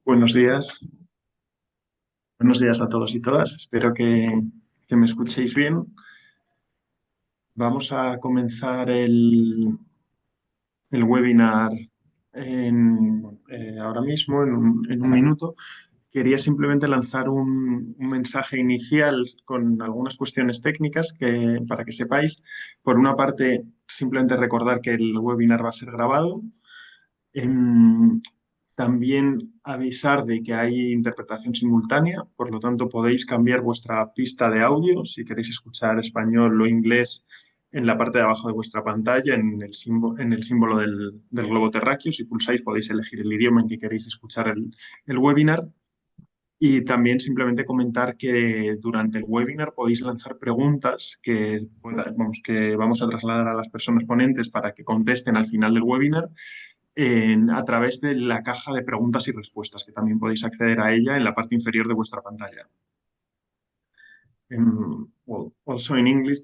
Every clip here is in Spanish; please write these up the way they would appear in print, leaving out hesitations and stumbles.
Buenos días, buenos días a todos y todas. Espero que me escuchéis bien. Vamos a comenzar el webinar ahora mismo, en un minuto. Quería simplemente lanzar un mensaje inicial con algunas cuestiones técnicas para que sepáis. Por una parte, simplemente recordar que el webinar va a ser grabado. Em, También avisar de que hay interpretación simultánea, por lo tanto podéis cambiar vuestra pista de audio si queréis escuchar español o inglés en la parte de abajo de vuestra pantalla, en el símbolo del globo terráqueo. Si pulsáis podéis elegir el idioma en que queréis escuchar el webinar. Y también simplemente comentar que durante el webinar podéis lanzar preguntas que vamos a trasladar a las personas ponentes para que contesten al final del webinar a través de la caja de preguntas y respuestas, que también podéis acceder a ella en la parte inferior de vuestra pantalla. Well, also in English,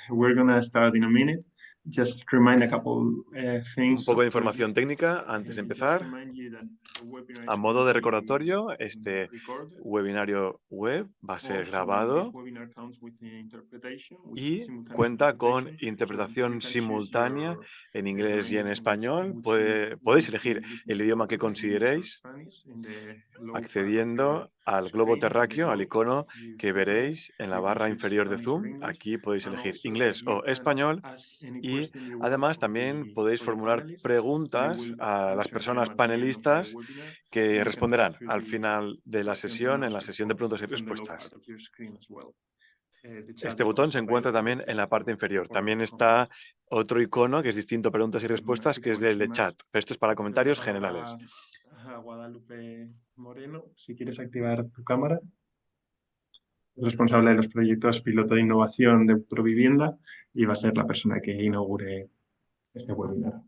we're gonna start in a minute. Just remind a couple Un things poco de for you. información técnica antes de Just to empezar. remind you that the webinar A is modo de currently recordatorio, being este recorded. webinario web va a ser Also, this grabado webinar comes with the interpretation, with y simultaneous cuenta con interpretation. So you interpretación can choose simultánea en your inglés y en language in español. which Podéis you elegir feel this el is idioma que better, English or consideréis Spanish, in the low part of your accediendo al globo screen, in the terráqueo, al globe. icono You que click there. veréis en la You can barra choose inferior de Spanish or Zoom. English, Aquí podéis and elegir also inglés you o can español. ask any Y question you want además también podéis for the formular panelists. They preguntas will a las answer them personas at the end of the panelistas webinar, and que you can responderán feel al free final de la to send them sesión, en la answers sesión de preguntas y from the low part respuestas. of your screen as well. The chat Este is botón se also encuentra available también en just la parte inferior. for También está comments. otro icono que es distinto a preguntas y Sin más, respuestas, si te que es voy del sin de más, chat. Pero esto es para le voy a dar comentarios la generales. palabra a Guadalupe Moreno. Si quieres activar tu cámara, es responsable de los proyectos piloto de innovación de Provivienda y va a ser la persona que inaugure este webinar.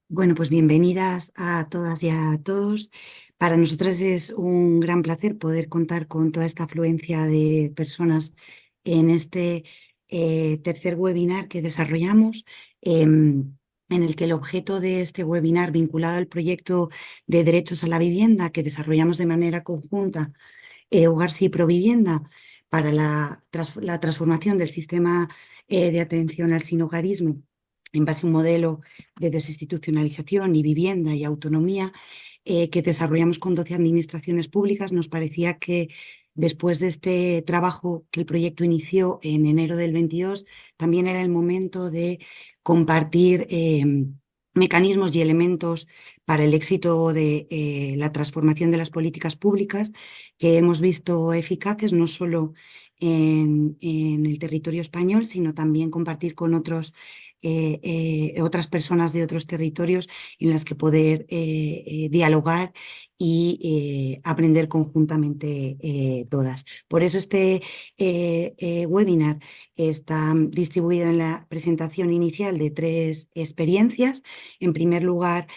Bueno, pues bienvenidas a todas y a todos. Para nosotras es un gran placer poder contar con toda esta afluencia de personas en este tercer webinar que desarrollamos, en el que el objeto de este webinar vinculado al proyecto de derechos a la vivienda que desarrollamos de manera conjunta, Hogar Sí Provivienda, para la transformación del sistema de atención al sinhogarismo en base a un modelo de desinstitucionalización y vivienda y autonomía que desarrollamos con 12 administraciones públicas. Nos parecía que después de este trabajo que el proyecto inició en enero del 22, también era el momento de compartir mecanismos y elementos para el éxito de la transformación de las políticas públicas que hemos visto eficaces no solo en el territorio español, sino también compartir con otras personas de otros territorios en las que poder dialogar y aprender conjuntamente todas. Por eso este webinar está distribuido en la presentación inicial de 3 experiencias. En primer lugar,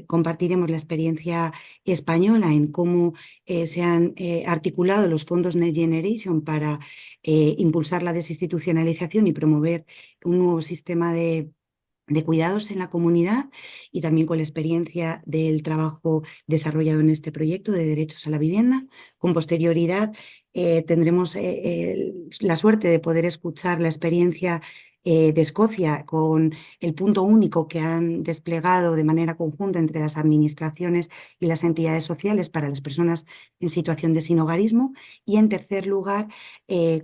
compartiremos la experiencia española en cómo se han articulado los fondos Next Generation para impulsar la desinstitucionalización y promover un nuevo sistema de cuidados en la comunidad, y también con la experiencia del trabajo desarrollado en este proyecto de derechos a la vivienda. Con posterioridad tendremos la suerte de poder escuchar la experiencia de Escocia, con el punto único que han desplegado de manera conjunta entre las administraciones y las entidades sociales para las personas en situación de sinhogarismo. Y en tercer lugar,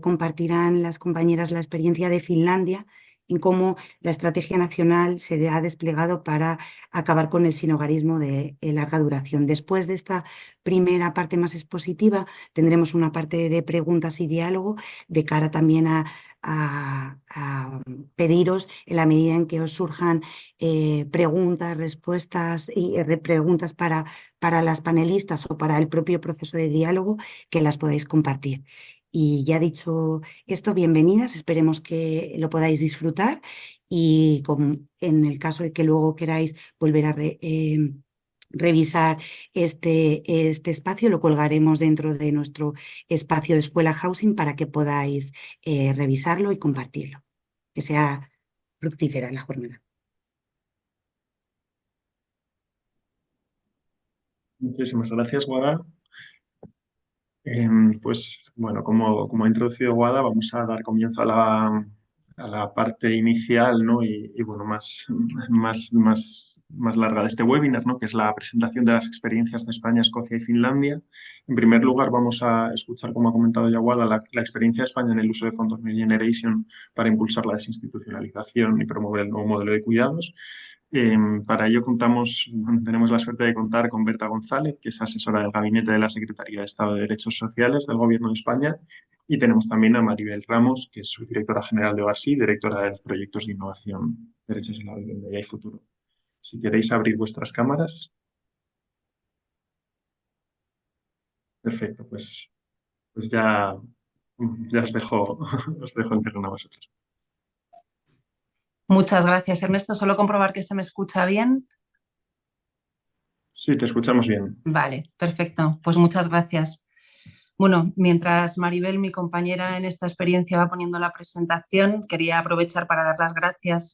compartirán las compañeras la experiencia de Finlandia en cómo la estrategia nacional se ha desplegado para acabar con el sinhogarismo de larga duración. Después de esta primera parte más expositiva, tendremos una parte de preguntas y diálogo de cara también a pediros, en la medida en que os surjan preguntas, respuestas y preguntas para las panelistas o para el propio proceso de diálogo, que las podáis compartir. Y ya dicho esto, bienvenidas, esperemos que lo podáis disfrutar, y en el caso de que luego queráis volver a revisar este espacio, lo colgaremos dentro de nuestro espacio de Escuela Housing para que podáis revisarlo y compartirlo. Que sea fructífera la jornada. Muchísimas gracias, Guada. Pues bueno, como ha introducido Guada, vamos a dar comienzo a la parte inicial, ¿no? Y, bueno, más larga de este webinar, ¿no? Que es la presentación de las experiencias de España, Escocia y Finlandia. En primer lugar, vamos a escuchar, como ha comentado ya Guada, la experiencia de España en el uso de fondos Next Generation para impulsar la desinstitucionalización y promover el nuevo modelo de cuidados. Para ello tenemos la suerte de contar con Berta González, que es asesora del Gabinete de la Secretaría de Estado de Derechos Sociales del Gobierno de España, y tenemos también a Maribel Ramos, que es subdirectora general de OASI, directora de los proyectos de innovación, derechos en la vivienda y futuro. Si queréis abrir vuestras cámaras. Perfecto, pues ya os dejo en terreno a vosotros. Muchas gracias, Ernesto. Solo comprobar que se me escucha bien. Sí, te escuchamos bien. Vale, perfecto. Pues muchas gracias. Bueno, mientras Maribel, mi compañera en esta experiencia, va poniendo la presentación, quería aprovechar para dar las gracias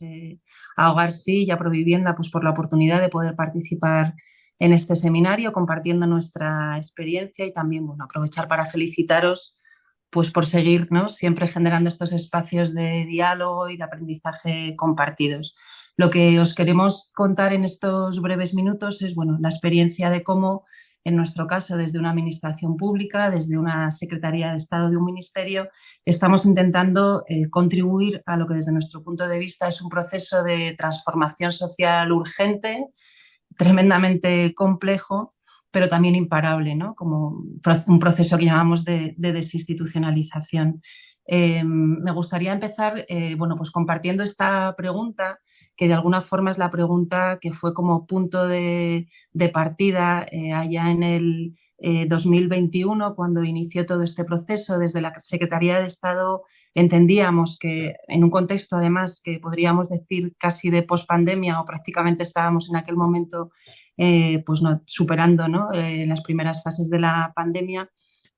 a Hogar Sí y a Provivienda pues, por la oportunidad de poder participar en este seminario compartiendo nuestra experiencia y también bueno, aprovechar para felicitaros pues, por seguir, ¿no? Siempre generando estos espacios de diálogo y de aprendizaje compartidos. Lo que os queremos contar en estos breves minutos es bueno, la experiencia de cómo, en nuestro caso, desde una administración pública, desde una Secretaría de Estado de un ministerio, estamos intentando contribuir a lo que desde nuestro punto de vista es un proceso de transformación social urgente, tremendamente complejo, pero también imparable, ¿no? Como un proceso que llamamos de desinstitucionalización. Me gustaría empezar bueno, pues compartiendo esta pregunta, que de alguna forma es la pregunta que fue como punto de partida allá en el 2021, cuando inició todo este proceso. Desde la Secretaría de Estado entendíamos que en un contexto además que podríamos decir casi de pospandemia o prácticamente estábamos en aquel momento pues no, superando ¿no? Las primeras fases de la pandemia,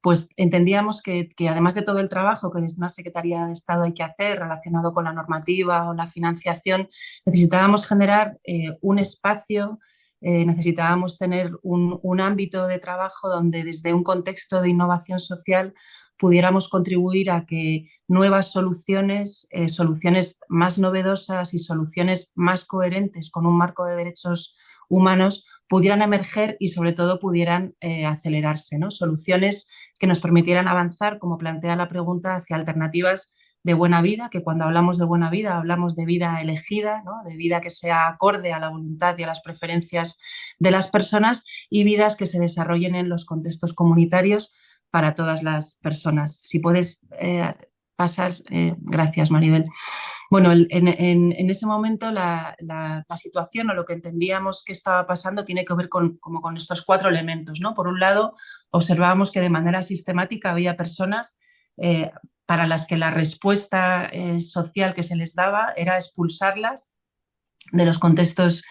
pues entendíamos que además de todo el trabajo que desde una Secretaría de Estado hay que hacer relacionado con la normativa o la financiación, necesitábamos generar un espacio, necesitábamos tener un ámbito de trabajo donde desde un contexto de innovación social pudiéramos contribuir a que nuevas soluciones, soluciones más novedosas y soluciones más coherentes con un marco de derechos humanos pudieran emerger y sobre todo pudieran acelerarse, ¿no? Soluciones que nos permitieran avanzar, como plantea la pregunta, hacia alternativas de buena vida, que cuando hablamos de buena vida hablamos de vida elegida, ¿no? De vida que sea acorde a la voluntad y a las preferencias de las personas y vidas que se desarrollen en los contextos comunitarios para todas las personas. Si puedes pasar, gracias Maribel. Bueno, en ese momento la situación o lo que entendíamos que estaba pasando tiene que ver con estos cuatro elementos, ¿no? Por un lado, observábamos que de manera sistemática había personas para las que la respuesta social que se les daba era expulsarlas de los contextos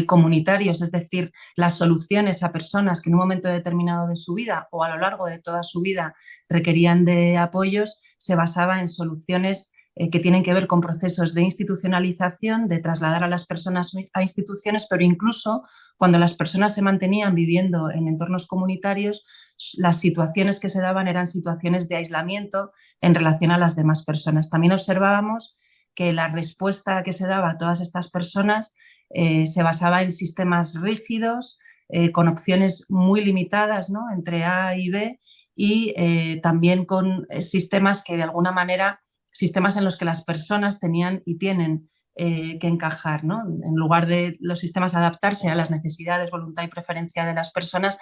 comunitarios, es decir, las soluciones a personas que en un momento determinado de su vida o a lo largo de toda su vida requerían de apoyos, se basaba en soluciones que tienen que ver con procesos de institucionalización, de trasladar a las personas a instituciones, pero incluso cuando las personas se mantenían viviendo en entornos comunitarios, las situaciones que se daban eran situaciones de aislamiento en relación a las demás personas. También observábamos que la respuesta que se daba a todas estas personas se basaba en sistemas rígidos, con opciones muy limitadas, ¿no? Entre A y B, y también con sistemas que de alguna manera, sistemas en los que las personas tenían y tienen que encajar, ¿no? En lugar de los sistemas adaptarse a las necesidades, voluntad y preferencia de las personas,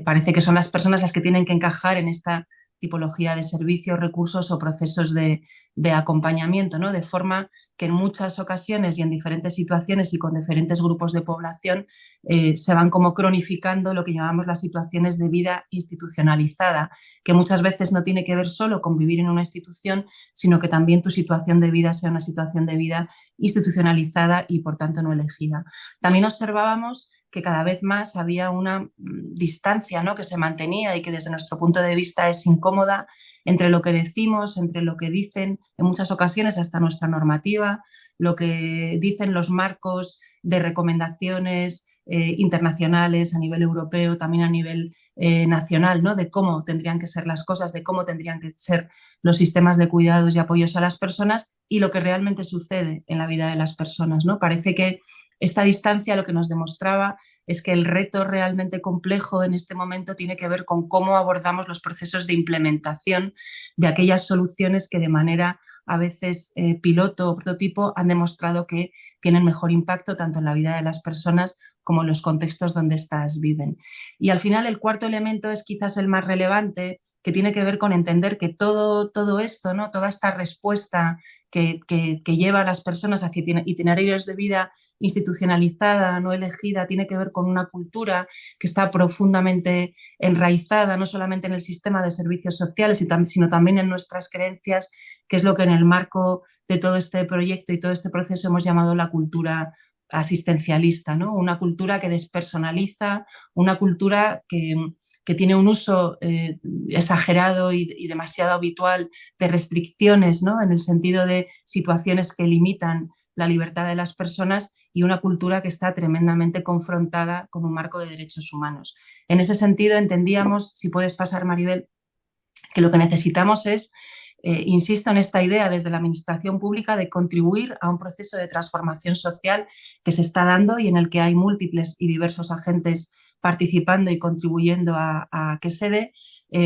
parece que son las personas las que tienen que encajar en esta tipología de servicios, recursos o procesos de acompañamiento, ¿no? De forma que en muchas ocasiones y en diferentes situaciones y con diferentes grupos de población se van como cronificando lo que llamamos las situaciones de vida institucionalizada, que muchas veces no tiene que ver solo con vivir en una institución, sino que también tu situación de vida sea una situación de vida institucionalizada y por tanto no elegida. También observábamos que cada vez más había una distancia, ¿no? Que se mantenía y que desde nuestro punto de vista es incómoda entre lo que decimos, entre lo que dicen en muchas ocasiones hasta nuestra normativa, lo que dicen los marcos de recomendaciones internacionales, a nivel europeo, también a nivel nacional, ¿no? De cómo tendrían que ser las cosas, de cómo tendrían que ser los sistemas de cuidados y apoyos a las personas y lo que realmente sucede en la vida de las personas, ¿no? Parece que esta distancia lo que nos demostraba es que el reto realmente complejo en este momento tiene que ver con cómo abordamos los procesos de implementación de aquellas soluciones que de manera a veces piloto o prototipo han demostrado que tienen mejor impacto tanto en la vida de las personas como en los contextos donde éstas viven. Y al final el cuarto elemento es quizás el más relevante, que tiene que ver con entender que todo esto, ¿no? Toda esta respuesta que lleva a las personas hacia itinerarios de vida institucionalizada, no elegida, tiene que ver con una cultura que está profundamente enraizada no solamente en el sistema de servicios sociales, sino también en nuestras creencias, que es lo que en el marco de todo este proyecto y todo este proceso hemos llamado la cultura asistencialista, ¿no? Una cultura que despersonaliza, una cultura que tiene un uso exagerado y demasiado habitual de restricciones, ¿no? En el sentido de situaciones que limitan la libertad de las personas y una cultura que está tremendamente confrontada con un marco de derechos humanos. En ese sentido entendíamos, si puedes pasar, Maribel, que lo que necesitamos es, insisto en esta idea desde la administración pública, de contribuir a un proceso de transformación social que se está dando y en el que hay múltiples y diversos agentes participando y contribuyendo a que se dé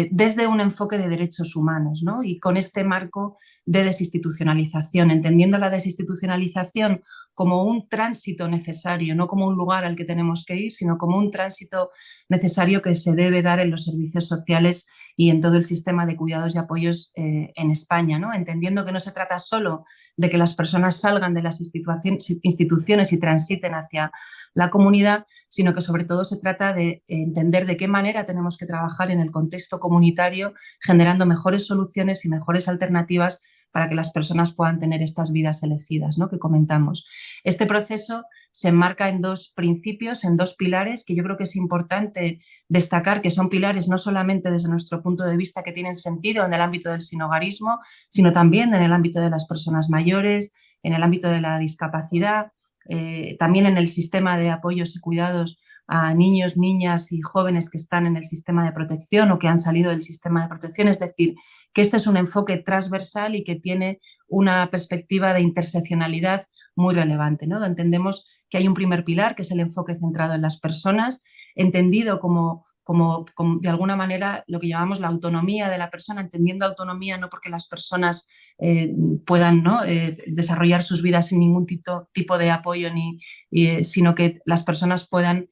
desde un enfoque de derechos humanos, ¿no? Y con este marco de desinstitucionalización, entendiendo la desinstitucionalización como un tránsito necesario, no como un lugar al que tenemos que ir, sino como un tránsito necesario que se debe dar en los servicios sociales y en todo el sistema de cuidados y apoyos en España, ¿no? Entendiendo que no se trata solo de que las personas salgan de las instituciones y transiten hacia la comunidad, sino que sobre todo se trata de entender de qué manera tenemos que trabajar en el contexto comunitario, generando mejores soluciones y mejores alternativas para que las personas puedan tener estas vidas elegidas, ¿no? Que comentamos. Este proceso se enmarca en dos principios, en dos pilares que yo creo que es importante destacar, que son pilares no solamente desde nuestro punto de vista que tienen sentido en el ámbito del sinhogarismo, sino también en el ámbito de las personas mayores, en el ámbito de la discapacidad, también en el sistema de apoyos y cuidados a niños, niñas y jóvenes que están en el sistema de protección o que han salido del sistema de protección. Es decir, que este es un enfoque transversal y que tiene una perspectiva de interseccionalidad muy relevante, ¿no? Entendemos que hay un primer pilar, que es el enfoque centrado en las personas, entendido como de alguna manera lo que llamamos la autonomía de la persona, entendiendo autonomía no porque las personas puedan, ¿no? Desarrollar sus vidas sin ningún tipo de apoyo, sino que las personas puedan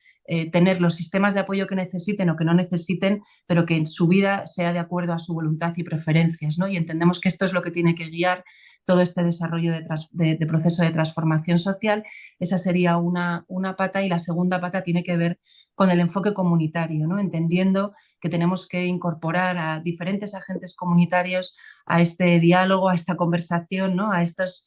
tener los sistemas de apoyo que necesiten o que no necesiten, pero que en su vida sea de acuerdo a su voluntad y preferencias, ¿no? Y entendemos que esto es lo que tiene que guiar todo este desarrollo de proceso de transformación social. Esa sería una pata, y la segunda pata tiene que ver con el enfoque comunitario, ¿no? Entendiendo que tenemos que incorporar a diferentes agentes comunitarios a este diálogo, a esta conversación, ¿no? a estas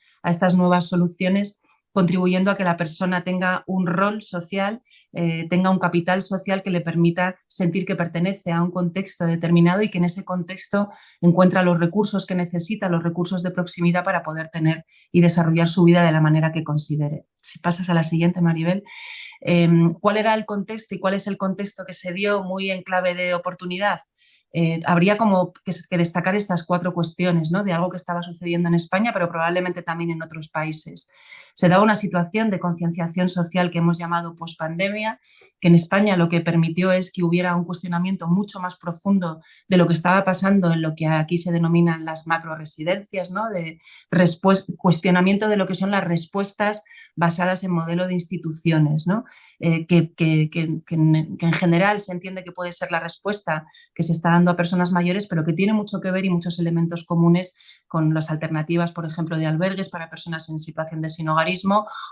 nuevas soluciones, contribuyendo a que la persona tenga un rol social, tenga un capital social que le permita sentir que pertenece a un contexto determinado y que en ese contexto encuentra los recursos que necesita, los recursos de proximidad para poder tener y desarrollar su vida de la manera que considere. Si pasas a la siguiente, Maribel. ¿Cuál era el contexto y cuál es el contexto que se dio muy en clave de oportunidad? Habría como que destacar estas cuatro cuestiones, ¿no? De algo que estaba sucediendo en España, pero probablemente también en otros países. Se daba una situación de concienciación social que hemos llamado pospandemia, que en España lo que permitió es que hubiera un cuestionamiento mucho más profundo de lo que estaba pasando en lo que aquí se denominan las macroresidencias, ¿no? De cuestionamiento de lo que son las respuestas basadas en modelo de instituciones, ¿no? Que en general se entiende que puede ser la respuesta que se está dando a personas mayores, pero que tiene mucho que ver y muchos elementos comunes con las alternativas, por ejemplo, de albergues para personas en situación de sinhogarismo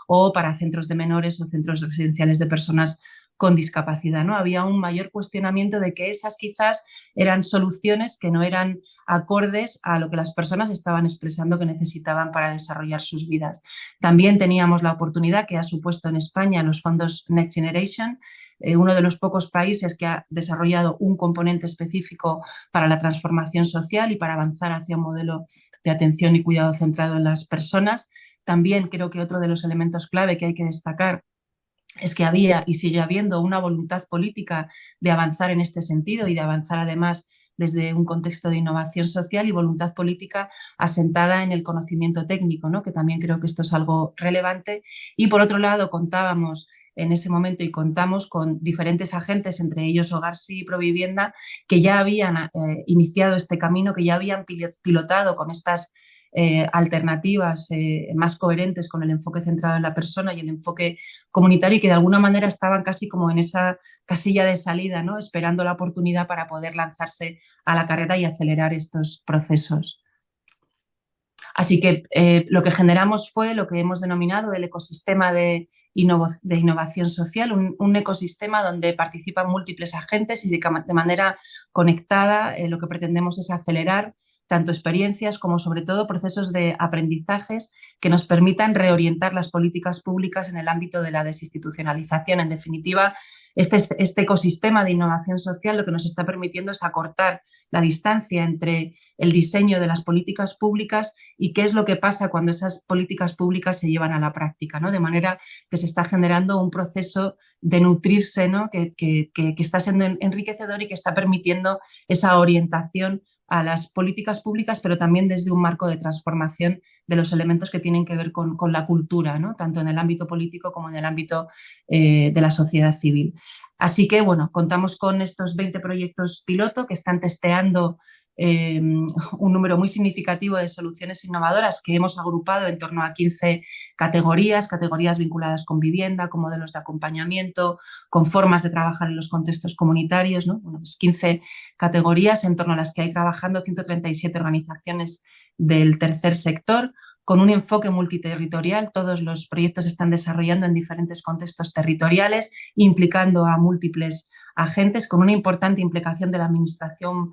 o para centros de menores o centros residenciales de personas con discapacidad, ¿no? Había un mayor cuestionamiento de que esas quizás eran soluciones que no eran acordes a lo que las personas estaban expresando que necesitaban para desarrollar sus vidas. También teníamos la oportunidad que ha supuesto en España los fondos Next Generation, uno de los pocos países que ha desarrollado un componente específico para la transformación social y para avanzar hacia un modelo de atención y cuidado centrado en las personas. También creo que otro de los elementos clave que hay que destacar es que había y sigue habiendo una voluntad política de avanzar en este sentido y de avanzar además desde un contexto de innovación social y voluntad política asentada en el conocimiento técnico, ¿no? Que también creo que esto es algo relevante. Y por otro lado, contábamos en ese momento y contamos con diferentes agentes, entre ellos Hogarsi y Provivienda, que ya habían iniciado este camino, que ya habían pilotado con estas alternativas más coherentes con el enfoque centrado en la persona y el enfoque comunitario, y que de alguna manera estaban casi como en esa casilla de salida, ¿no? Esperando la oportunidad para poder lanzarse a la carrera y acelerar estos procesos. Así que lo que generamos fue lo que hemos denominado el ecosistema de innovación social, un ecosistema donde participan múltiples agentes y de manera conectada lo que pretendemos es acelerar tanto experiencias como sobre todo procesos de aprendizajes que nos permitan reorientar las políticas públicas en el ámbito de la desinstitucionalización. En definitiva, este ecosistema de innovación social lo que nos está permitiendo es acortar la distancia entre el diseño de las políticas públicas y qué es lo que pasa cuando esas políticas públicas se llevan a la práctica, ¿no? De manera que se está generando un proceso de nutrirse, ¿no? que está siendo enriquecedor y que está permitiendo esa orientación a las políticas públicas, pero también desde un marco de transformación de los elementos que tienen que ver con la cultura, ¿no? Tanto en el ámbito político como en el ámbito de la sociedad civil. Así que, bueno, contamos con estos 20 proyectos piloto que están testeando un número muy significativo de soluciones innovadoras que hemos agrupado en torno a 15 categorías vinculadas con vivienda, con modelos de acompañamiento, con formas de trabajar en los contextos comunitarios, ¿no? Bueno, pues 15 categorías en torno a las que hay trabajando 137 organizaciones del tercer sector, con un enfoque multiterritorial. Todos los proyectos se están desarrollando en diferentes contextos territoriales, implicando a múltiples agentes, con una importante implicación de la administración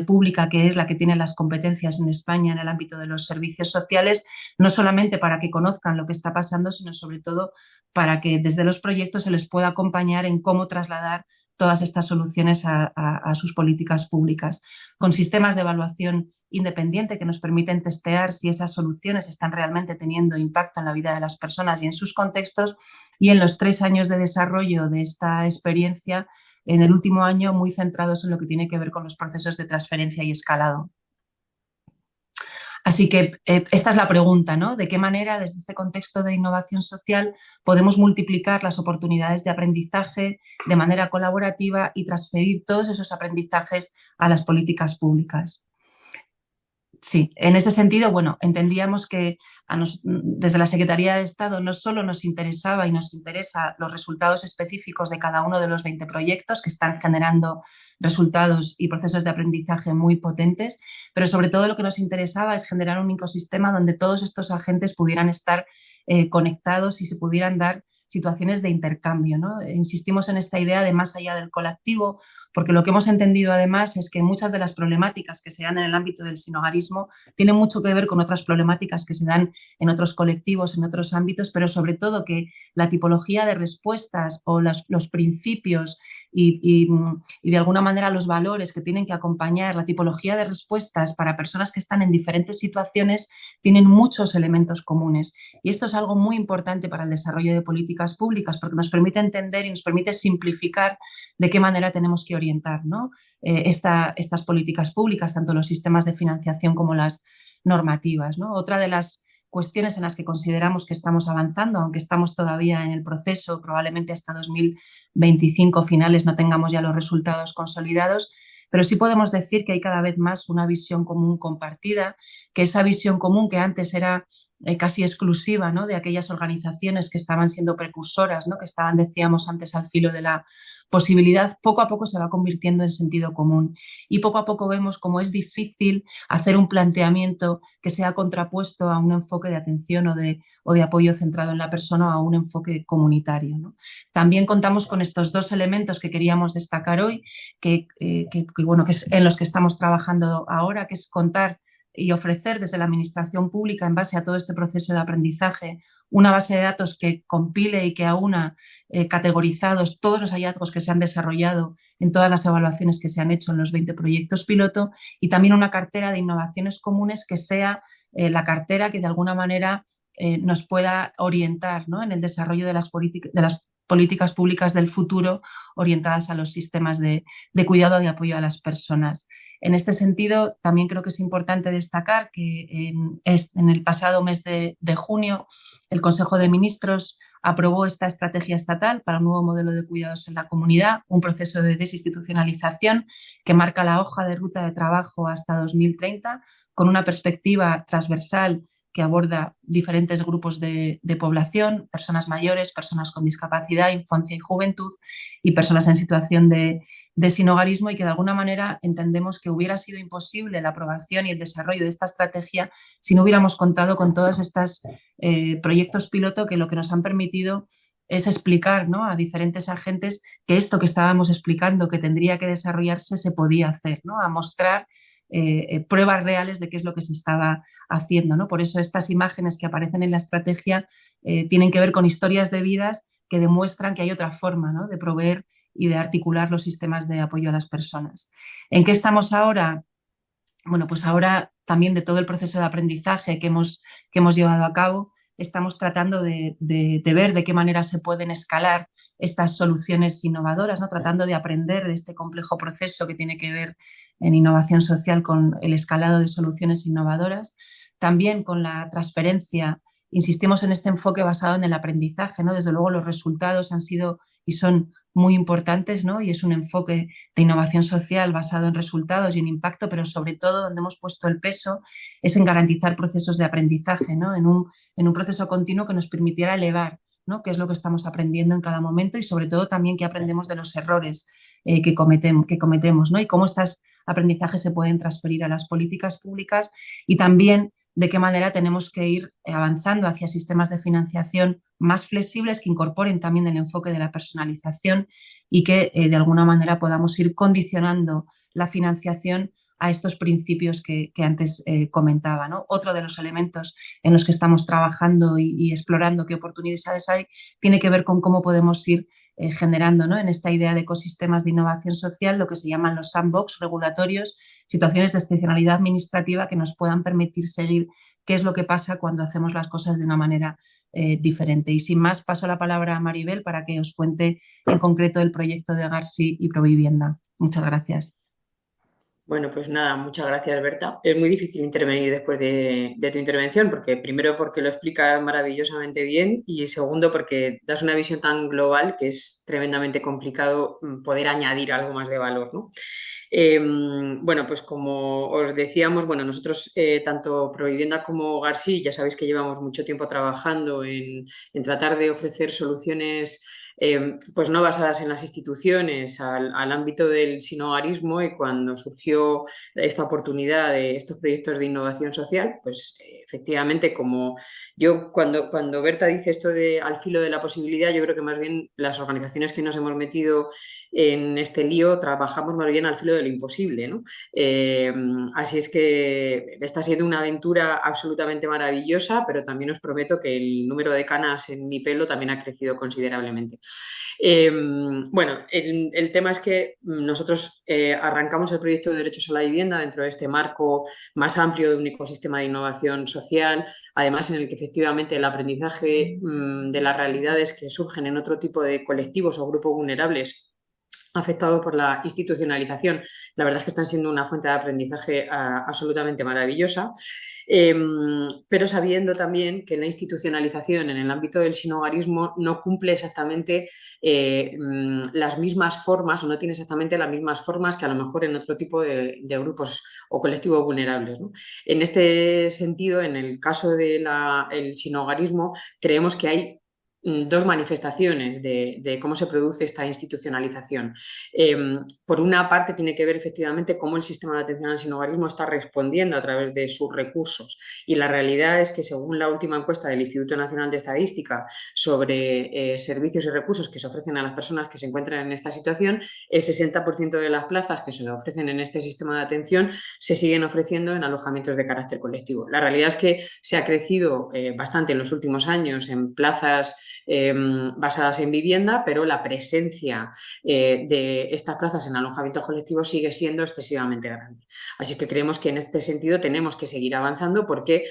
pública, que es la que tiene las competencias en España en el ámbito de los servicios sociales, no solamente para que conozcan lo que está pasando, sino sobre todo para que desde los proyectos se les pueda acompañar en cómo trasladar todas estas soluciones a sus políticas públicas, con sistemas de evaluación independiente que nos permiten testear si esas soluciones están realmente teniendo impacto en la vida de las personas y en sus contextos. Y en los 3 años de desarrollo de esta experiencia, en el último año muy centrados en lo que tiene que ver con los procesos de transferencia y escalado. Así que esta es la pregunta, ¿no? ¿De qué manera desde este contexto de innovación social podemos multiplicar las oportunidades de aprendizaje de manera colaborativa y transferir todos esos aprendizajes a las políticas públicas? Sí, en ese sentido, bueno, entendíamos que desde la Secretaría de Estado no solo nos interesaba y nos interesa los resultados específicos de cada uno de los 20 proyectos que están generando resultados y procesos de aprendizaje muy potentes, pero sobre todo lo que nos interesaba es generar un ecosistema donde todos estos agentes pudieran estar conectados y se pudieran dar situaciones de intercambio, ¿no? Insistimos en esta idea de más allá del colectivo, porque lo que hemos entendido además es que muchas de las problemáticas que se dan en el ámbito del sinhogarismo tienen mucho que ver con otras problemáticas que se dan en otros colectivos, en otros ámbitos, pero sobre todo que la tipología de respuestas o los principios y de alguna manera los valores que tienen que acompañar la tipología de respuestas para personas que están en diferentes situaciones tienen muchos elementos comunes. Y esto es algo muy importante para el desarrollo de políticas públicas porque nos permite entender y nos permite simplificar de qué manera tenemos que orientar, ¿no? Estas políticas públicas, tanto los sistemas de financiación como las normativas, ¿no? Otra de las cuestiones en las que consideramos que estamos avanzando, aunque estamos todavía en el proceso, probablemente hasta 2025 finales no tengamos ya los resultados consolidados, pero sí podemos decir que hay cada vez más una visión común compartida, que esa visión común que antes era casi exclusiva, ¿no? De aquellas organizaciones que estaban siendo precursoras, ¿no? Que estaban, decíamos antes, al filo de la posibilidad, poco a poco se va convirtiendo en sentido común. Y poco a poco vemos cómo es difícil hacer un planteamiento que sea contrapuesto a un enfoque de atención o de apoyo centrado en la persona o a un enfoque comunitario, ¿no? También contamos con estos 2 elementos que queríamos destacar hoy, que es en los que estamos trabajando ahora, que es contar y ofrecer desde la administración pública, en base a todo este proceso de aprendizaje, una base de datos que compile y que aúna categorizados todos los hallazgos que se han desarrollado en todas las evaluaciones que se han hecho en los 20 proyectos piloto, y también una cartera de innovaciones comunes que sea la cartera que de alguna manera nos pueda orientar, ¿no? En el desarrollo de las políticas públicas del futuro orientadas a los sistemas de cuidado y apoyo a las personas. En este sentido, también creo que es importante destacar que en el pasado mes de junio el Consejo de Ministros aprobó esta estrategia estatal para un nuevo modelo de cuidados en la comunidad, un proceso de desinstitucionalización que marca la hoja de ruta de trabajo hasta 2030, con una perspectiva transversal que aborda diferentes grupos de población, personas mayores, personas con discapacidad, infancia y juventud y personas en situación de sinhogarismo, y que de alguna manera entendemos que hubiera sido imposible la aprobación y el desarrollo de esta estrategia si no hubiéramos contado con todos estos proyectos piloto que lo que nos han permitido es explicar, ¿no?, a diferentes agentes que esto que estábamos explicando que tendría que desarrollarse se podía hacer, ¿no?, a mostrar pruebas reales de qué es lo que se estaba haciendo, ¿no? Por eso estas imágenes que aparecen en la estrategia tienen que ver con historias de vidas que demuestran que hay otra forma, ¿no?, de proveer y de articular los sistemas de apoyo a las personas. ¿En qué estamos ahora? Bueno, pues ahora también de todo el proceso de aprendizaje que hemos llevado a cabo, estamos tratando de ver de qué manera se pueden escalar estas soluciones innovadoras, ¿no?, tratando de aprender de este complejo proceso que tiene que ver en innovación social con el escalado de soluciones innovadoras. También con la transferencia, insistimos en este enfoque basado en el aprendizaje, ¿no? Desde luego los resultados han sido y son muy importantes, ¿no?, y es un enfoque de innovación social basado en resultados y en impacto, pero sobre todo donde hemos puesto el peso es en garantizar procesos de aprendizaje, ¿no?, en un proceso continuo que nos permitiera elevar, ¿no?, qué es lo que estamos aprendiendo en cada momento y sobre todo también qué aprendemos de los errores que cometemos, ¿no?, y cómo estos aprendizajes se pueden transferir a las políticas públicas, y también de qué manera tenemos que ir avanzando hacia sistemas de financiación más flexibles que incorporen también el enfoque de la personalización y que de alguna manera podamos ir condicionando la financiación a estos principios que antes comentaba, ¿no? Otro de los elementos en los que estamos trabajando y explorando qué oportunidades hay tiene que ver con cómo podemos ir generando, ¿no?, en esta idea de ecosistemas de innovación social lo que se llaman los sandbox regulatorios, situaciones de excepcionalidad administrativa que nos puedan permitir seguir qué es lo que pasa cuando hacemos las cosas de una manera diferente. Y sin más, paso la palabra a Maribel para que os cuente en concreto el proyecto de Garsi y Provivienda. Muchas gracias. Bueno, pues nada, muchas gracias, Berta. Es muy difícil intervenir después de tu intervención, porque primero porque lo explicas maravillosamente bien y segundo porque das una visión tan global que es tremendamente complicado poder añadir algo más de valor, ¿no? Bueno, pues como os decíamos, bueno, nosotros tanto Provivienda como Garsi ya sabéis que llevamos mucho tiempo trabajando en tratar de ofrecer soluciones pues no basadas en las instituciones, al ámbito del sinhogarismo, y cuando surgió esta oportunidad de estos proyectos de innovación social, pues efectivamente, como yo cuando Berta dice esto de al filo de la posibilidad, yo creo que más bien las organizaciones que nos hemos metido en este lío trabajamos más bien al filo de lo imposible, ¿no? Así es que está siendo una aventura absolutamente maravillosa, pero también os prometo que el número de canas en mi pelo también ha crecido considerablemente. Bueno, el tema es que nosotros arrancamos el proyecto de derechos a la vivienda dentro de este marco más amplio de un ecosistema de innovación social, además en el que efectivamente el aprendizaje de las realidades que surgen en otro tipo de colectivos o grupos vulnerables afectado por la institucionalización, la verdad es que están siendo una fuente de aprendizaje absolutamente maravillosa, pero sabiendo también que la institucionalización en el ámbito del sinhogarismo no cumple exactamente las mismas formas o no tiene exactamente las mismas formas que a lo mejor en otro tipo de grupos o colectivos vulnerables, ¿no? En este sentido, en el caso del sinhogarismo, creemos que hay dos manifestaciones de cómo se produce esta institucionalización. Por una parte tiene que ver efectivamente cómo el sistema de atención al sinhogarismo está respondiendo a través de sus recursos, y la realidad es que según la última encuesta del Instituto Nacional de Estadística sobre servicios y recursos que se ofrecen a las personas que se encuentran en esta situación, el 60% de las plazas que se ofrecen en este sistema de atención se siguen ofreciendo en alojamientos de carácter colectivo. La realidad es que se ha crecido bastante en los últimos años en plazas basadas en vivienda, pero la presencia de estas plazas en alojamientos colectivos sigue siendo excesivamente grande. Así que creemos que en este sentido tenemos que seguir avanzando porque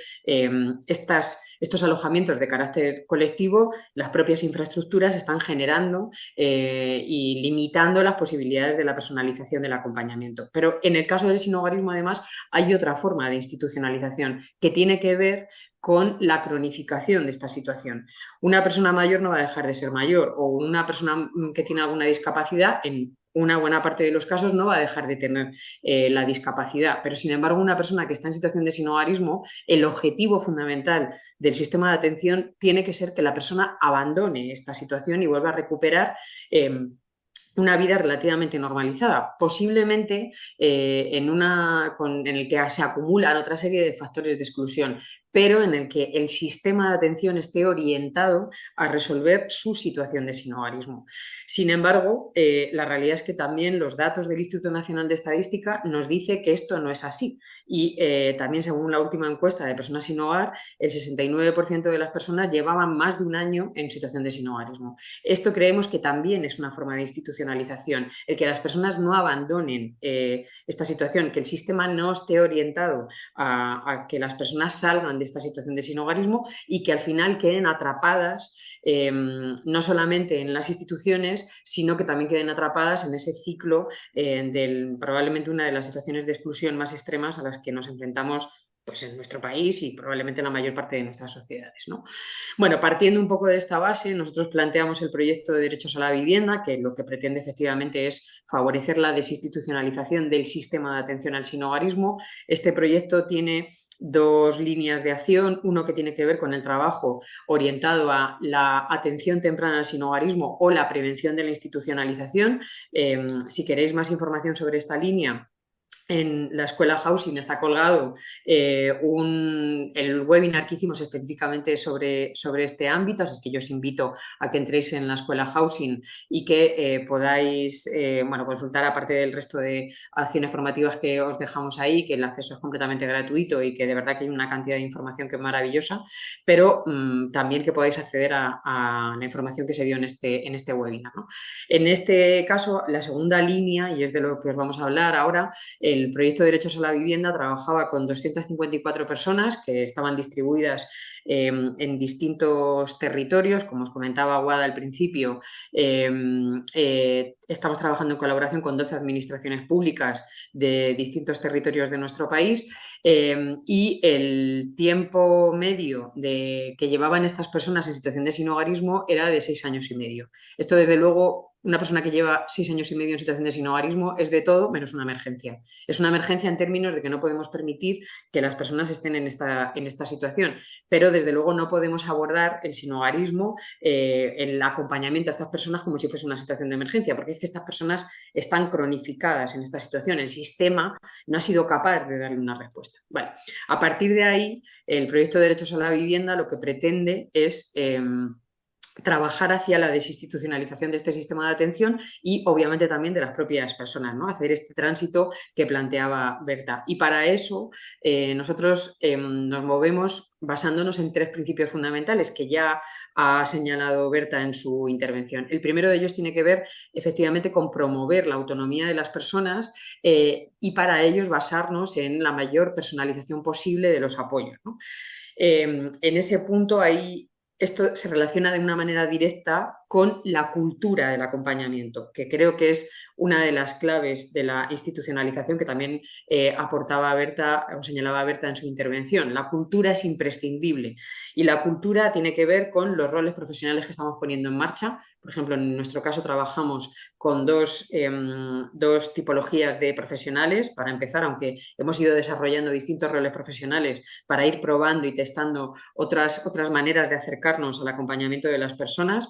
estos alojamientos de carácter colectivo, las propias infraestructuras están generando y limitando las posibilidades de la personalización del acompañamiento. Pero en el caso del sinhogarismo, además, hay otra forma de institucionalización que tiene que ver con la cronificación de esta situación. Una persona mayor no va a dejar de ser mayor, o una persona que tiene alguna discapacidad, en una buena parte de los casos no va a dejar de tener la discapacidad, pero sin embargo una persona que está en situación de sinhogarismo, el objetivo fundamental del sistema de atención tiene que ser que la persona abandone esta situación y vuelva a recuperar una vida relativamente normalizada, posiblemente en el que se acumulan otra serie de factores de exclusión, pero en el que el sistema de atención esté orientado a resolver su situación de sinhogarismo. Sin embargo, la realidad es que también los datos del Instituto Nacional de Estadística nos dice que esto no es así. Y también, según la última encuesta de personas sin hogar, el 69% de las personas llevaban más de un año en situación de sinhogarismo. Esto creemos que también es una forma de institucionalización, el que las personas no abandonen esta situación, que el sistema no esté orientado a que las personas salgan de esta situación de sinhogarismo y que al final queden atrapadas no solamente en las instituciones, sino que también queden atrapadas en ese ciclo probablemente una de las situaciones de exclusión más extremas a las que nos enfrentamos pues en nuestro país y probablemente en la mayor parte de nuestras sociedades, ¿no? Bueno, partiendo un poco de esta base, nosotros planteamos el proyecto de derechos a la vivienda, que lo que pretende efectivamente es favorecer la desinstitucionalización del sistema de atención al sinhogarismo. Este proyecto tiene dos líneas de acción, uno que tiene que ver con el trabajo orientado a la atención temprana al sinhogarismo o la prevención de la institucionalización. Si queréis más información sobre esta línea, en la Escuela Housing está colgado el webinar que hicimos específicamente sobre este ámbito, así que yo os invito a que entréis en la Escuela Housing y que podáis consultar, aparte del resto de acciones formativas que os dejamos ahí, que el acceso es completamente gratuito y que de verdad que hay una cantidad de información que es maravillosa, pero también que podáis acceder a la información que se dio en este webinar, ¿no? En este caso, la segunda línea, y es de lo que os vamos a hablar ahora, el proyecto de derechos a la vivienda trabajaba con 254 personas que estaban distribuidas en distintos territorios. Como os comentaba Guada al principio, estamos trabajando en colaboración con 12 administraciones públicas de distintos territorios de nuestro país y el tiempo medio que llevaban estas personas en situación de sinhogarismo era de 6 años y medio. Esto, desde luego, una persona que lleva 6 años y medio en situación de sinhogarismo es de todo menos una emergencia. Es una emergencia en términos de que no podemos permitir que las personas estén en esta situación, pero desde luego no podemos abordar el sinhogarismo, el acompañamiento a estas personas como si fuese una situación de emergencia, porque es que estas personas están cronificadas en esta situación. El sistema no ha sido capaz de darle una respuesta. Vale. A partir de ahí, el proyecto de derechos a la vivienda lo que pretende es trabajar hacia la desinstitucionalización de este sistema de atención y obviamente también de las propias personas, ¿no? Hacer este tránsito que planteaba Berta. Y para eso nosotros nos movemos basándonos en 3 principios fundamentales que ya ha señalado Berta en su intervención. El primero de ellos tiene que ver efectivamente con promover la autonomía de las personas y para ellos basarnos en la mayor personalización posible de los apoyos, ¿no? En ese punto esto se relaciona de una manera directa con la cultura del acompañamiento, que creo que es una de las claves de la institucionalización que también aportaba Berta o señalaba Berta en su intervención. La cultura es imprescindible y la cultura tiene que ver con los roles profesionales que estamos poniendo en marcha. Por ejemplo, en nuestro caso trabajamos con dos tipologías de profesionales. Para empezar, aunque hemos ido desarrollando distintos roles profesionales para ir probando y testando otras maneras de acercarnos al acompañamiento de las personas,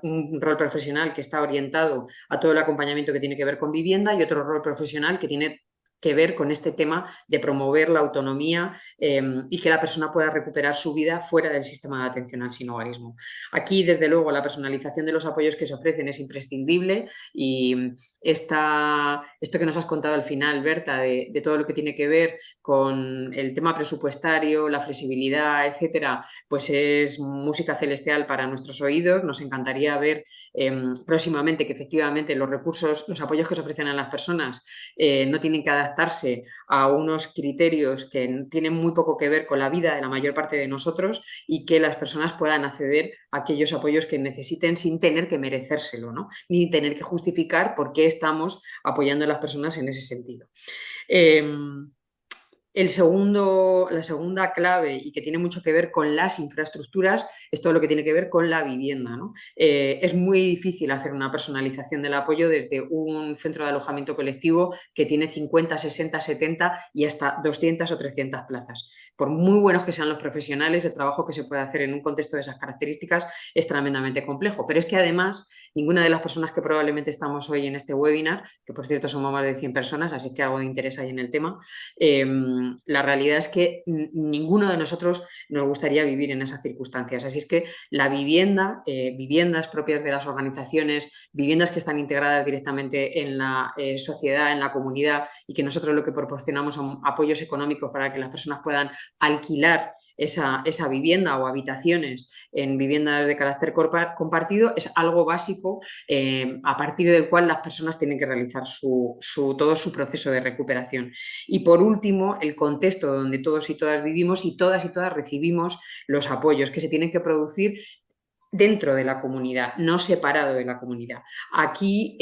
un rol profesional que está orientado a todo el acompañamiento que tiene que ver con vivienda y otro rol profesional que tiene que ver con este tema de promover la autonomía y que la persona pueda recuperar su vida fuera del sistema de atención al sinhogarismo. Aquí, desde luego, la personalización de los apoyos que se ofrecen es imprescindible y esto que nos has contado al final, Berta, de todo lo que tiene que ver con el tema presupuestario, la flexibilidad, etcétera, pues es música celestial para nuestros oídos. Nos encantaría ver próximamente que efectivamente los recursos, los apoyos que se ofrecen a las personas no tienen que adaptarse a unos criterios que tienen muy poco que ver con la vida de la mayor parte de nosotros y que las personas puedan acceder a aquellos apoyos que necesiten sin tener que merecérselo, ¿no? Ni tener que justificar por qué estamos apoyando a las personas en ese sentido. La segunda clave, y que tiene mucho que ver con las infraestructuras, es todo lo que tiene que ver con la vivienda, ¿no? Es muy difícil hacer una personalización del apoyo desde un centro de alojamiento colectivo que tiene 50, 60, 70 y hasta 200 o 300 plazas. Por muy buenos que sean los profesionales, el trabajo que se puede hacer en un contexto de esas características es tremendamente complejo. Pero es que además, ninguna de las personas que probablemente estamos hoy en este webinar, que por cierto somos más de 100 personas, así que algo de interés hay en el tema, la realidad es que ninguno de nosotros nos gustaría vivir en esas circunstancias. Así es que la vivienda, viviendas propias de las organizaciones, viviendas que están integradas directamente en la sociedad, en la comunidad, y que nosotros lo que proporcionamos son apoyos económicos para que las personas puedan alquilar esa vivienda o habitaciones en viviendas de carácter compartido, es algo básico a partir del cual las personas tienen que realizar todo su proceso de recuperación. Y por último, el contexto donde todos y todas vivimos y todas recibimos los apoyos que se tienen que producir dentro de la comunidad, no separado de la comunidad. Aquí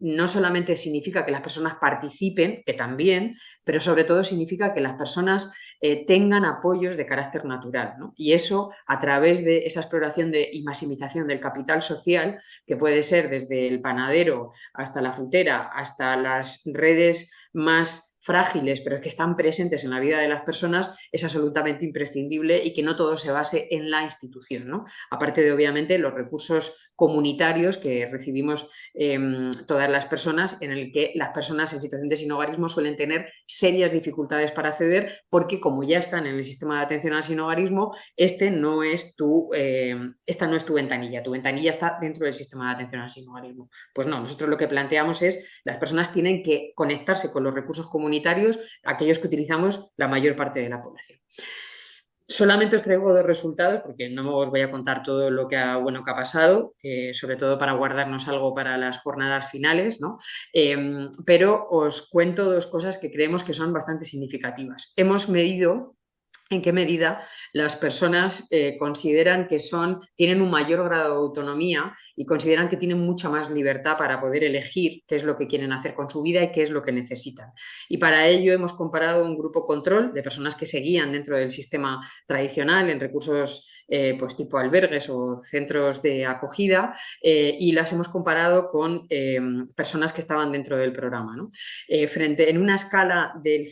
no solamente significa que las personas participen, que también, pero sobre todo significa que las personas tengan apoyos de carácter natural, ¿no? Y eso a través de esa exploración y maximización del capital social, que puede ser desde el panadero hasta la frutera, hasta las redes más frágiles, pero que están presentes en la vida de las personas, es absolutamente imprescindible y que no todo se base en la institución, ¿no? Aparte de, obviamente, los recursos comunitarios que recibimos todas las personas, en el que las personas en situación de sinhogarismo suelen tener serias dificultades para acceder porque, como ya están en el sistema de atención al sinhogarismo, esta no es tu ventanilla está dentro del sistema de atención al sinhogarismo. Pues no, nosotros lo que planteamos es las personas tienen que conectarse con los recursos comunitarios, aquellos que utilizamos la mayor parte de la población. Solamente os traigo 2 resultados porque no os voy a contar todo lo que ha pasado, sobre todo para guardarnos algo para las jornadas finales, ¿no? Pero os cuento 2 cosas que creemos que son bastante significativas. Hemos medido en qué medida las personas consideran que tienen un mayor grado de autonomía y consideran que tienen mucha más libertad para poder elegir qué es lo que quieren hacer con su vida y qué es lo que necesitan. Y para ello hemos comparado un grupo control de personas que seguían dentro del sistema tradicional en recursos pues tipo albergues o centros de acogida y las hemos comparado con personas que estaban dentro del programa, ¿no? En una escala del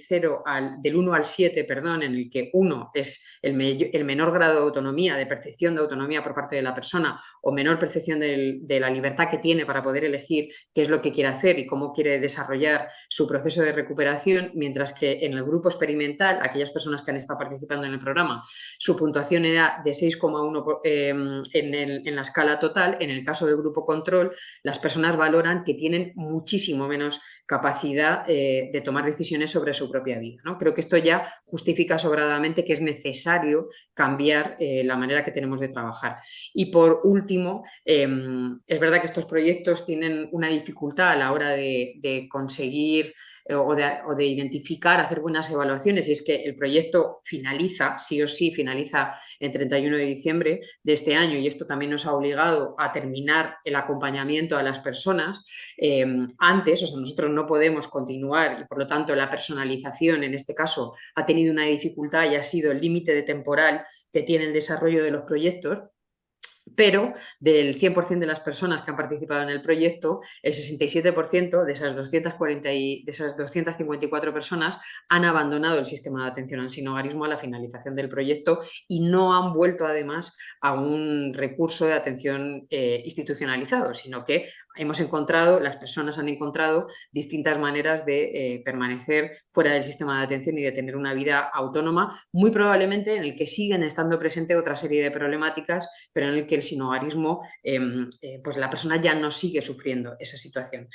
1 al 7, perdón, en el que 1 es el menor grado de autonomía, de percepción de autonomía por parte de la persona o menor percepción de la libertad que tiene para poder elegir qué es lo que quiere hacer y cómo quiere desarrollar su proceso de recuperación, mientras que en el grupo experimental, aquellas personas que han estado participando en el programa, su puntuación era de 6,1 en la escala total. En el caso del grupo control, las personas valoran que tienen muchísimo menos capacidad de tomar decisiones sobre su propia vida, ¿no? Creo que esto ya justifica sobradamente que es necesario cambiar la manera que tenemos de trabajar. Y por último, es verdad que estos proyectos tienen una dificultad a la hora de conseguir o de identificar, hacer buenas evaluaciones, y es que el proyecto finaliza, sí o sí, finaliza el 31 de diciembre de este año, y esto también nos ha obligado a terminar el acompañamiento a las personas antes. O sea, nosotros no podemos continuar y por lo tanto la personalización en este caso ha tenido una dificultad y ha sido el límite de temporal que tiene el desarrollo de los proyectos. Pero del 100% de las personas que han participado en el proyecto, el 67% de esas 254 personas han abandonado el sistema de atención al sinhogarismo a la finalización del proyecto y no han vuelto además a un recurso de atención institucionalizado, sino que las personas han encontrado distintas maneras de permanecer fuera del sistema de atención y de tener una vida autónoma, muy probablemente en el que siguen estando presente otra serie de problemáticas, pero en el que el sinhogarismo, pues la persona ya no sigue sufriendo esa situación.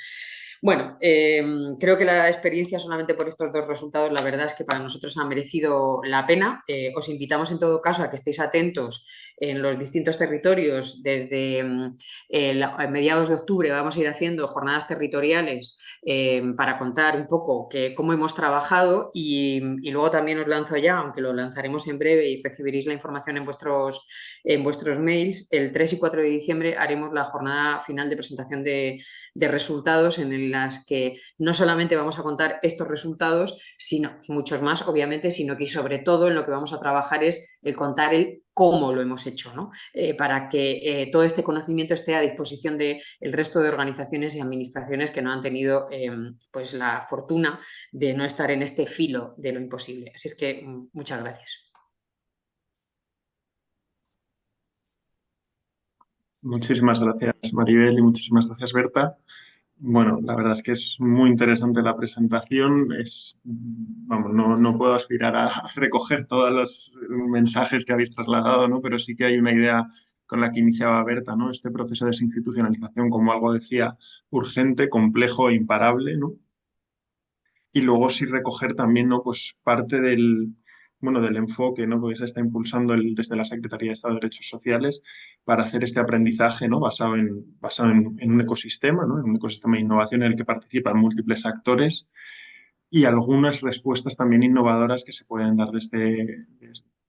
Bueno, creo que la experiencia solamente por estos dos resultados, la verdad es que para nosotros ha merecido la pena. Os invitamos en todo caso a que estéis atentos en los distintos territorios. Desde mediados de octubre vamos a ir haciendo jornadas territoriales para contar un poco cómo hemos trabajado y luego también os lanzo ya, aunque lo lanzaremos en breve y recibiréis la información en vuestros mails. El 3 y 4 de diciembre haremos la jornada final de presentación de resultados en las que no solamente vamos a contar estos resultados, sino muchos más, obviamente, sino que sobre todo en lo que vamos a trabajar es el contar el cómo lo hemos hecho, ¿no? Para que todo este conocimiento esté a disposición del resto de organizaciones y administraciones que no han tenido pues la fortuna de no estar en este filo de lo imposible. Así es que muchas gracias. Muchísimas gracias, Maribel, y muchísimas gracias, Berta. Bueno, la verdad es que es muy interesante la presentación. Vamos, no puedo aspirar a recoger todos los mensajes que habéis trasladado, ¿no? Pero sí que hay una idea con la que iniciaba Berta, ¿no? Este proceso de desinstitucionalización como algo, decía, urgente, complejo e imparable, ¿no? Y luego sí recoger también, ¿no? Pues parte del enfoque, ¿no? Que se está impulsando desde la Secretaría de Estado de Derechos Sociales para hacer este aprendizaje, ¿no? Basado en un ecosistema, ¿no? En un ecosistema de innovación en el que participan múltiples actores y algunas respuestas también innovadoras que se pueden dar desde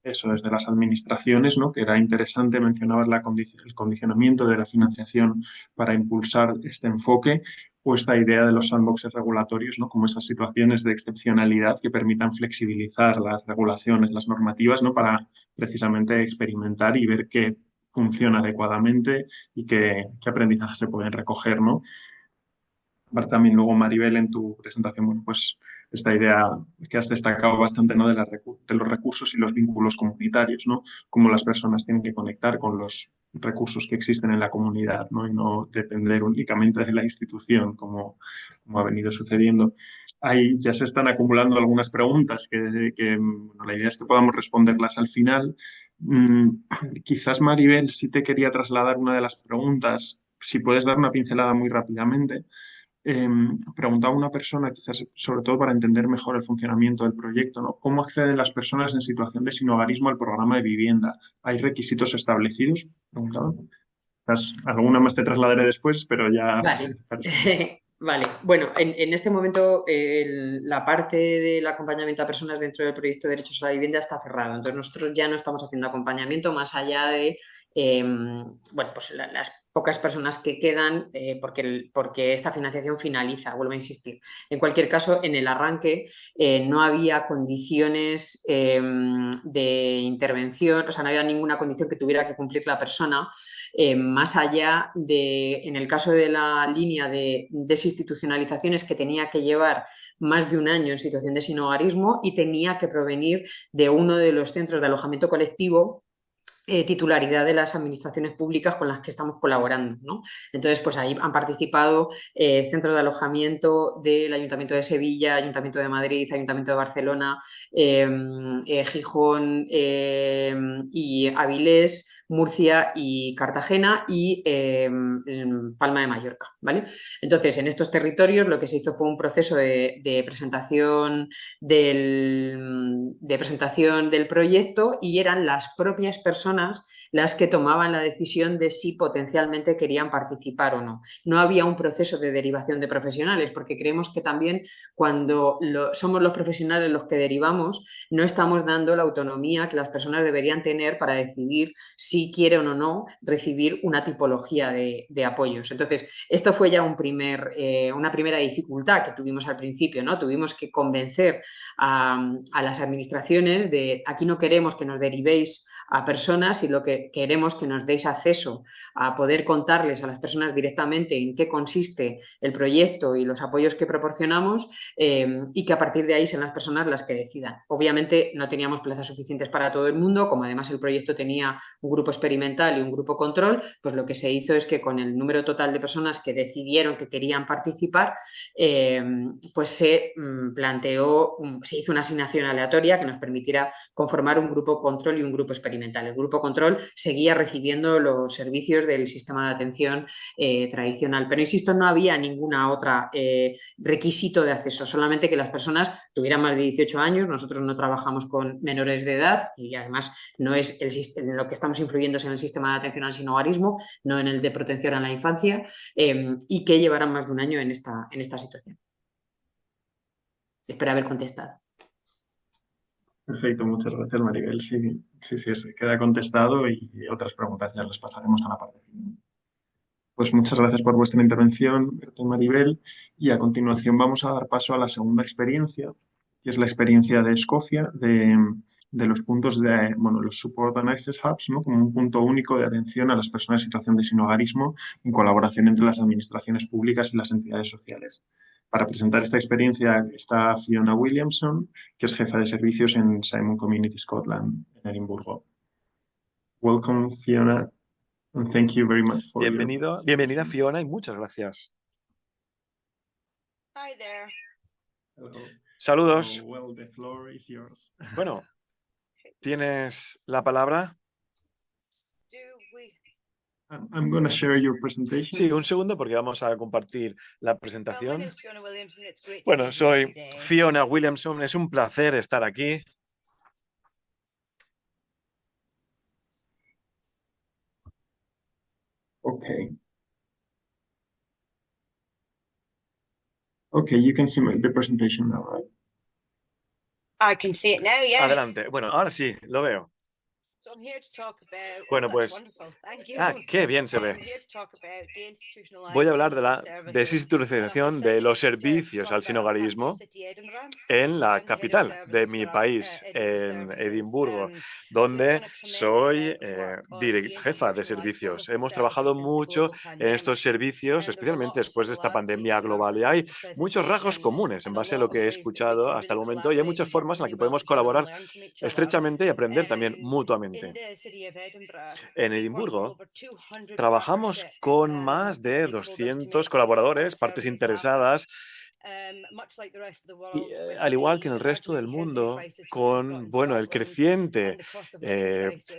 las administraciones, ¿no? Que era interesante, mencionabas el condicionamiento de la financiación para impulsar este enfoque o esta idea de los sandboxes regulatorios, ¿no? Como esas situaciones de excepcionalidad que permitan flexibilizar las regulaciones, las normativas, ¿no? Para precisamente experimentar y ver qué funciona adecuadamente y qué aprendizajes se pueden recoger, ¿no? También luego, Maribel, en tu presentación, bueno, pues esta idea que has destacado bastante, ¿no? De los recursos y los vínculos comunitarios, ¿no? Cómo las personas tienen que conectar con los recursos que existen en la comunidad, ¿no? Y no depender únicamente de la institución, como ha venido sucediendo. Ahí ya se están acumulando algunas preguntas bueno, la idea es que podamos responderlas al final. Quizás, Maribel, sí te quería trasladar una de las preguntas, si puedes dar una pincelada muy rápidamente. Preguntaba una persona, quizás sobre todo para entender mejor el funcionamiento del proyecto, ¿no? ¿Cómo acceden las personas en situación de sinhogarismo al programa de vivienda? ¿Hay requisitos establecidos? Preguntaba. Quizás alguna más te trasladaré después, pero ya... Vale. Vale, bueno, en este momento la parte del acompañamiento a personas dentro del proyecto de Derechos a la Vivienda está cerrado. Entonces nosotros ya no estamos haciendo acompañamiento más allá de bueno, pues las pocas personas que quedan porque esta financiación finaliza, vuelvo a insistir. En cualquier caso, en el arranque no había condiciones de intervención, o sea, no había ninguna condición que tuviera que cumplir la persona, más allá de, en el caso de la línea de desinstitucionalizaciones, que tenía que llevar más de un año en situación de sinhogarismo y tenía que provenir de uno de los centros de alojamiento colectivo titularidad de las administraciones públicas con las que estamos colaborando, ¿no? Entonces, pues ahí han participado centros de alojamiento del Ayuntamiento de Sevilla, Ayuntamiento de Madrid, Ayuntamiento de Barcelona, Gijón y Avilés, Murcia y Cartagena y Palma de Mallorca, ¿vale? Entonces, en estos territorios lo que se hizo fue un proceso de presentación del proyecto y eran las propias personas las que tomaban la decisión de si potencialmente querían participar o no. No había un proceso de derivación de profesionales, porque creemos que también cuando somos los profesionales los que derivamos, no estamos dando la autonomía que las personas deberían tener para decidir si quieren o no recibir una tipología de apoyos. Entonces, esto fue ya una primera dificultad que tuvimos al principio, ¿no? Tuvimos que convencer a las administraciones de aquí no queremos que nos derivéis a personas y lo que queremos que nos deis acceso a poder contarles a las personas directamente en qué consiste el proyecto y los apoyos que proporcionamos y que a partir de ahí sean las personas las que decidan. Obviamente no teníamos plazas suficientes para todo el mundo, como además el proyecto tenía un grupo experimental y un grupo control, pues lo que se hizo es que con el número total de personas que decidieron que querían participar, pues se hizo una asignación aleatoria que nos permitiera conformar un grupo control y un grupo experimental. El grupo control seguía recibiendo los servicios del sistema de atención tradicional. Pero insisto, no había ninguna otra requisito de acceso, solamente que las personas tuvieran más de 18 años. Nosotros no trabajamos con menores de edad y además no es en lo que estamos influyendo es en el sistema de atención al sinhogarismo, no en el de protección a la infancia, y que llevaran más de un año en esta situación. Espero haber contestado. Perfecto, muchas gracias, Maribel. Sí, se queda contestado y otras preguntas ya las pasaremos a la parte final. Pues muchas gracias por vuestra intervención, Berta y Maribel, y a continuación vamos a dar paso a la segunda experiencia, que es la experiencia de Escocia, de los puntos de, los Support and Access Hubs, ¿no? Como un punto único de atención a las personas en situación de sinhogarismo en colaboración entre las administraciones públicas y las entidades sociales. Para presentar esta experiencia está Fiona Williamson, que es jefa de servicios en Simon Community Scotland, en Edimburgo. Welcome, Fiona, and thank you very much for Bienvenida, Fiona, y muchas gracias. Hi there. Hello. Saludos. So, well, the floor is yours. Bueno, ¿tienes la palabra? Do we... I'm going to share your presentation. Sí, un segundo porque vamos a compartir la Well, my presentación. name's Fiona Williamson. It's great to Bueno, be here soy today. Fiona Williamson. Es un placer estar aquí. Okay. Okay, you can see the presentation now, right? I can see it now, yes. Adelante. Bueno, ahora sí, lo veo. So I'm here to talk about... Bueno, that's pues, wonderful. Thank you. qué bien se I'm ve. here to talk about deinstitutionalizing Voy a hablar de la services desinstitucionalización de los servicios al sinhogarismo en la capital de mi país, en Edimburgo, donde soy jefa de servicios. Hemos trabajado mucho en estos servicios, especialmente después de esta pandemia global, y hay muchos rasgos comunes en base a lo que he escuchado hasta el momento, y hay muchas formas en las que podemos colaborar estrechamente y aprender también mutuamente. En Edimburgo trabajamos con más de 200 colaboradores, partes interesadas, y, al igual que en el resto del mundo, con el creciente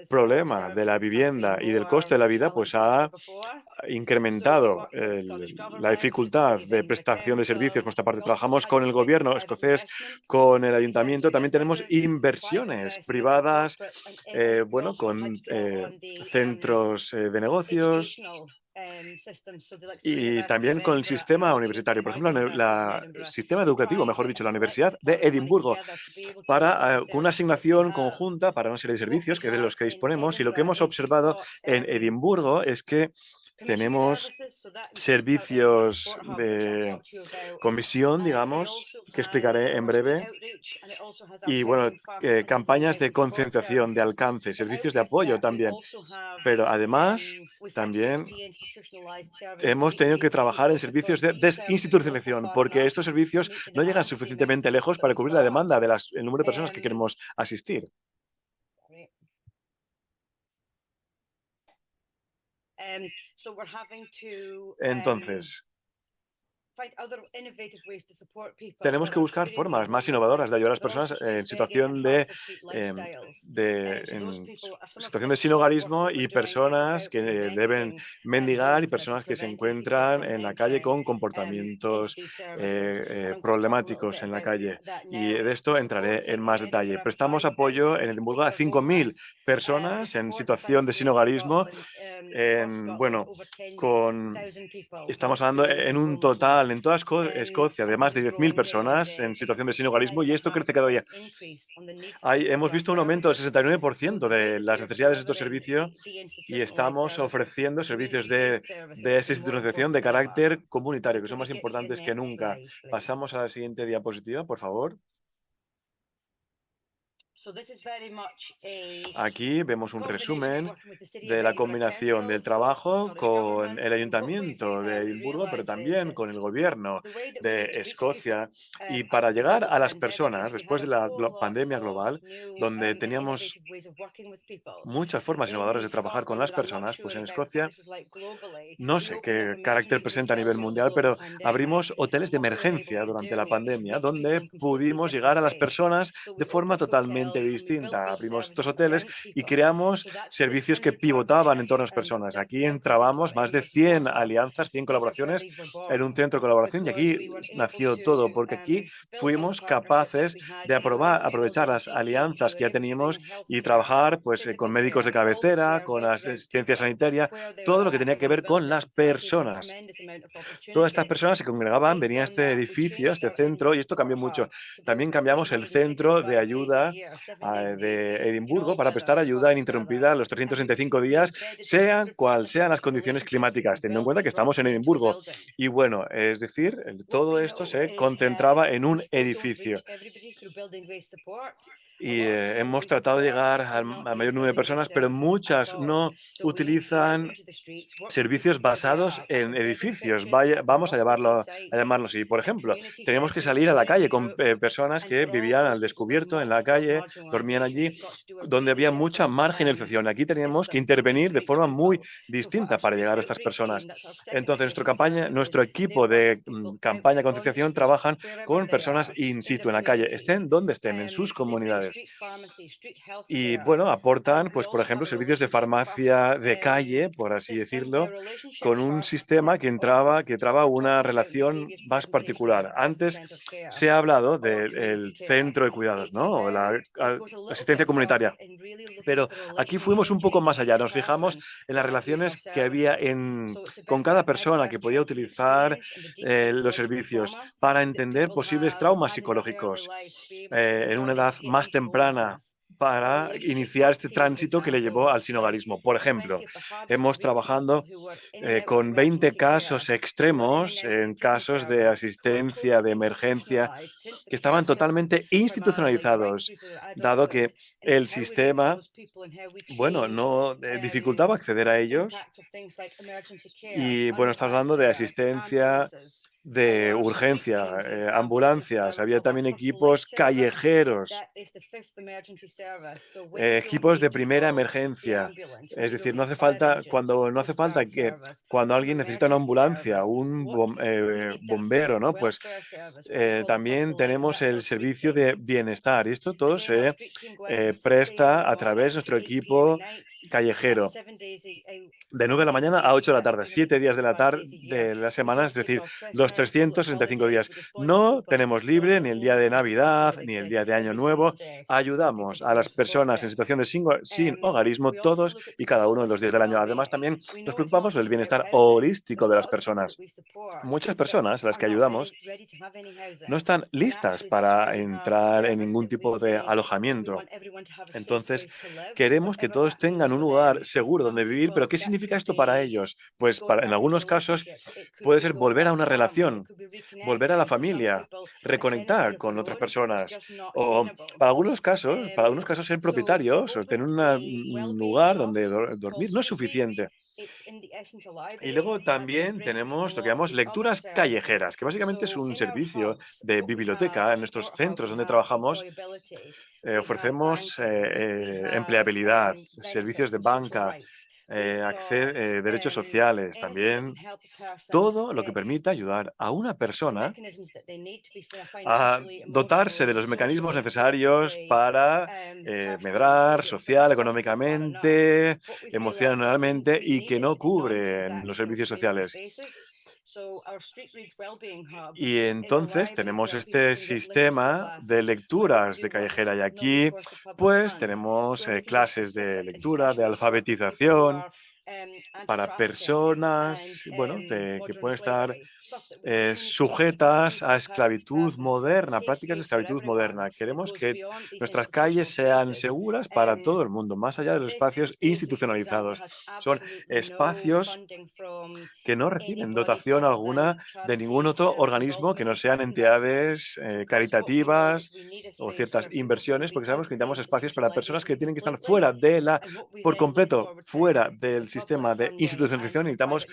problema de la vivienda y del coste de la vida, pues ha incrementado la dificultad de prestación de servicios. Por nuestra parte, trabajamos con el gobierno escocés, con el ayuntamiento. También tenemos inversiones privadas, con centros de negocios. Y también con el sistema universitario, por ejemplo, el sistema educativo, mejor dicho, la Universidad de Edimburgo, para con una asignación conjunta para una serie de servicios de los que disponemos. Y lo que hemos observado en Edimburgo es que tenemos servicios de comisión, digamos, que explicaré en breve, y campañas de concienciación, de alcance, servicios de apoyo también. Pero además, también hemos tenido que trabajar en servicios de desinstitucionalización, porque estos servicios no llegan suficientemente lejos para cubrir la demanda del número de personas que queremos asistir. Entonces, tenemos que buscar formas más innovadoras de ayudar a las personas en situación de sinhogarismo y personas que deben mendigar y personas que se encuentran en la calle con comportamientos problemáticos en la calle. Y de esto entraré en más detalle. Prestamos apoyo en Edimburgo a 5.000 personas en situación de sinhogarismo. Estamos hablando en un total en toda Escocia de más de 10.000 personas en situación de sinhogarismo, y esto crece cada día. Hemos visto un aumento del 69% de las necesidades de estos servicios, y estamos ofreciendo servicios de desinstitucionalización de carácter comunitario, que son más importantes que nunca. Pasamos a la siguiente diapositiva, por favor. Aquí vemos un resumen de la combinación del trabajo con el Ayuntamiento de Edimburgo, pero también con el Gobierno de Escocia. Y para llegar a las personas, después de la pandemia global, donde teníamos muchas formas innovadoras de trabajar con las personas, pues en Escocia, no sé qué carácter presenta a nivel mundial, pero abrimos hoteles de emergencia durante la pandemia, donde pudimos llegar a las personas de forma totalmente totalmente distinta. Abrimos estos hoteles y creamos servicios que pivotaban en torno a las personas. Aquí entrábamos más de 100 alianzas, 100 colaboraciones en un centro de colaboración y aquí nació todo, porque aquí fuimos capaces de aprovechar las alianzas que ya teníamos y trabajar pues, con médicos de cabecera, con asistencia sanitaria, todo lo que tenía que ver con las personas. Todas estas personas se congregaban, venían a este edificio, a este centro, y esto cambió mucho. También cambiamos el centro de ayuda de Edimburgo para prestar ayuda ininterrumpida los 365 días, sean cuales sean las condiciones climáticas, teniendo en cuenta que estamos en Edimburgo. Y bueno, es decir, todo esto se concentraba en un edificio. Y hemos tratado de llegar al mayor número de personas, pero muchas no utilizan servicios basados en edificios. Vamos a llamarlo así. Por ejemplo, teníamos que salir a la calle con personas que vivían al descubierto en la calle, dormían allí, donde había mucha marginalización. Aquí teníamos que intervenir de forma muy distinta para llegar a estas personas. Entonces, nuestro equipo de campaña de concienciación trabajan con personas in situ en la calle, estén donde estén, en sus comunidades. Y bueno, aportan, pues por ejemplo, servicios de farmacia de calle, por así decirlo, con un sistema que traba una relación más particular. Antes se ha hablado del centro de cuidados, ¿no? O la asistencia comunitaria. Pero aquí fuimos un poco más allá. Nos fijamos en las relaciones que había con cada persona que podía utilizar los servicios para entender posibles traumas psicológicos en una edad más temprana, para iniciar este tránsito que le llevó al sinhogarismo. Por ejemplo, hemos trabajado con 20 casos extremos, en casos de asistencia, de emergencia, que estaban totalmente institucionalizados, dado que el sistema, bueno, no dificultaba acceder a ellos. Y bueno, estamos hablando de asistencia, de urgencia, ambulancias, había también equipos callejeros, equipos de primera emergencia. Es decir, cuando alguien necesita una ambulancia, un bombero, ¿no? Pues también tenemos el servicio de bienestar y esto todo se presta a través de nuestro equipo callejero. De 9 de la mañana a 8 de la tarde, 7 días de la semana, es decir, los 365 días. No tenemos libre ni el día de Navidad, ni el día de Año Nuevo. Ayudamos a las personas en situación de sin hogarismo todos y cada uno de los días del año. Además, también nos preocupamos del bienestar holístico de las personas. Muchas personas a las que ayudamos no están listas para entrar en ningún tipo de alojamiento. Entonces, queremos que todos tengan un lugar seguro donde vivir, pero ¿qué significa esto para ellos? Pues en algunos casos puede ser volver a una relación, volver a la familia, reconectar con otras personas. O para algunos casos ser propietarios o tener un lugar donde dormir no es suficiente. Y luego también tenemos lo que llamamos lecturas callejeras, que básicamente es un servicio de biblioteca en nuestros centros donde trabajamos. Ofrecemos empleabilidad, servicios de banca, derechos sociales, también todo lo que permita ayudar a una persona a dotarse de los mecanismos necesarios para medrar social, económicamente, emocionalmente y que no cubren los servicios sociales. Y entonces tenemos este sistema de lecturas de callejera y aquí pues tenemos clases de lectura, de alfabetización para personas, bueno, que pueden estar sujetas a esclavitud moderna, prácticas de esclavitud moderna. Queremos que nuestras calles sean seguras para todo el mundo, más allá de los espacios institucionalizados. Son espacios que no reciben dotación alguna de ningún otro organismo que no sean entidades caritativas o ciertas inversiones, porque sabemos que necesitamos espacios para personas que tienen que estar por completo fuera del sistema de institucionalización. Necesitamos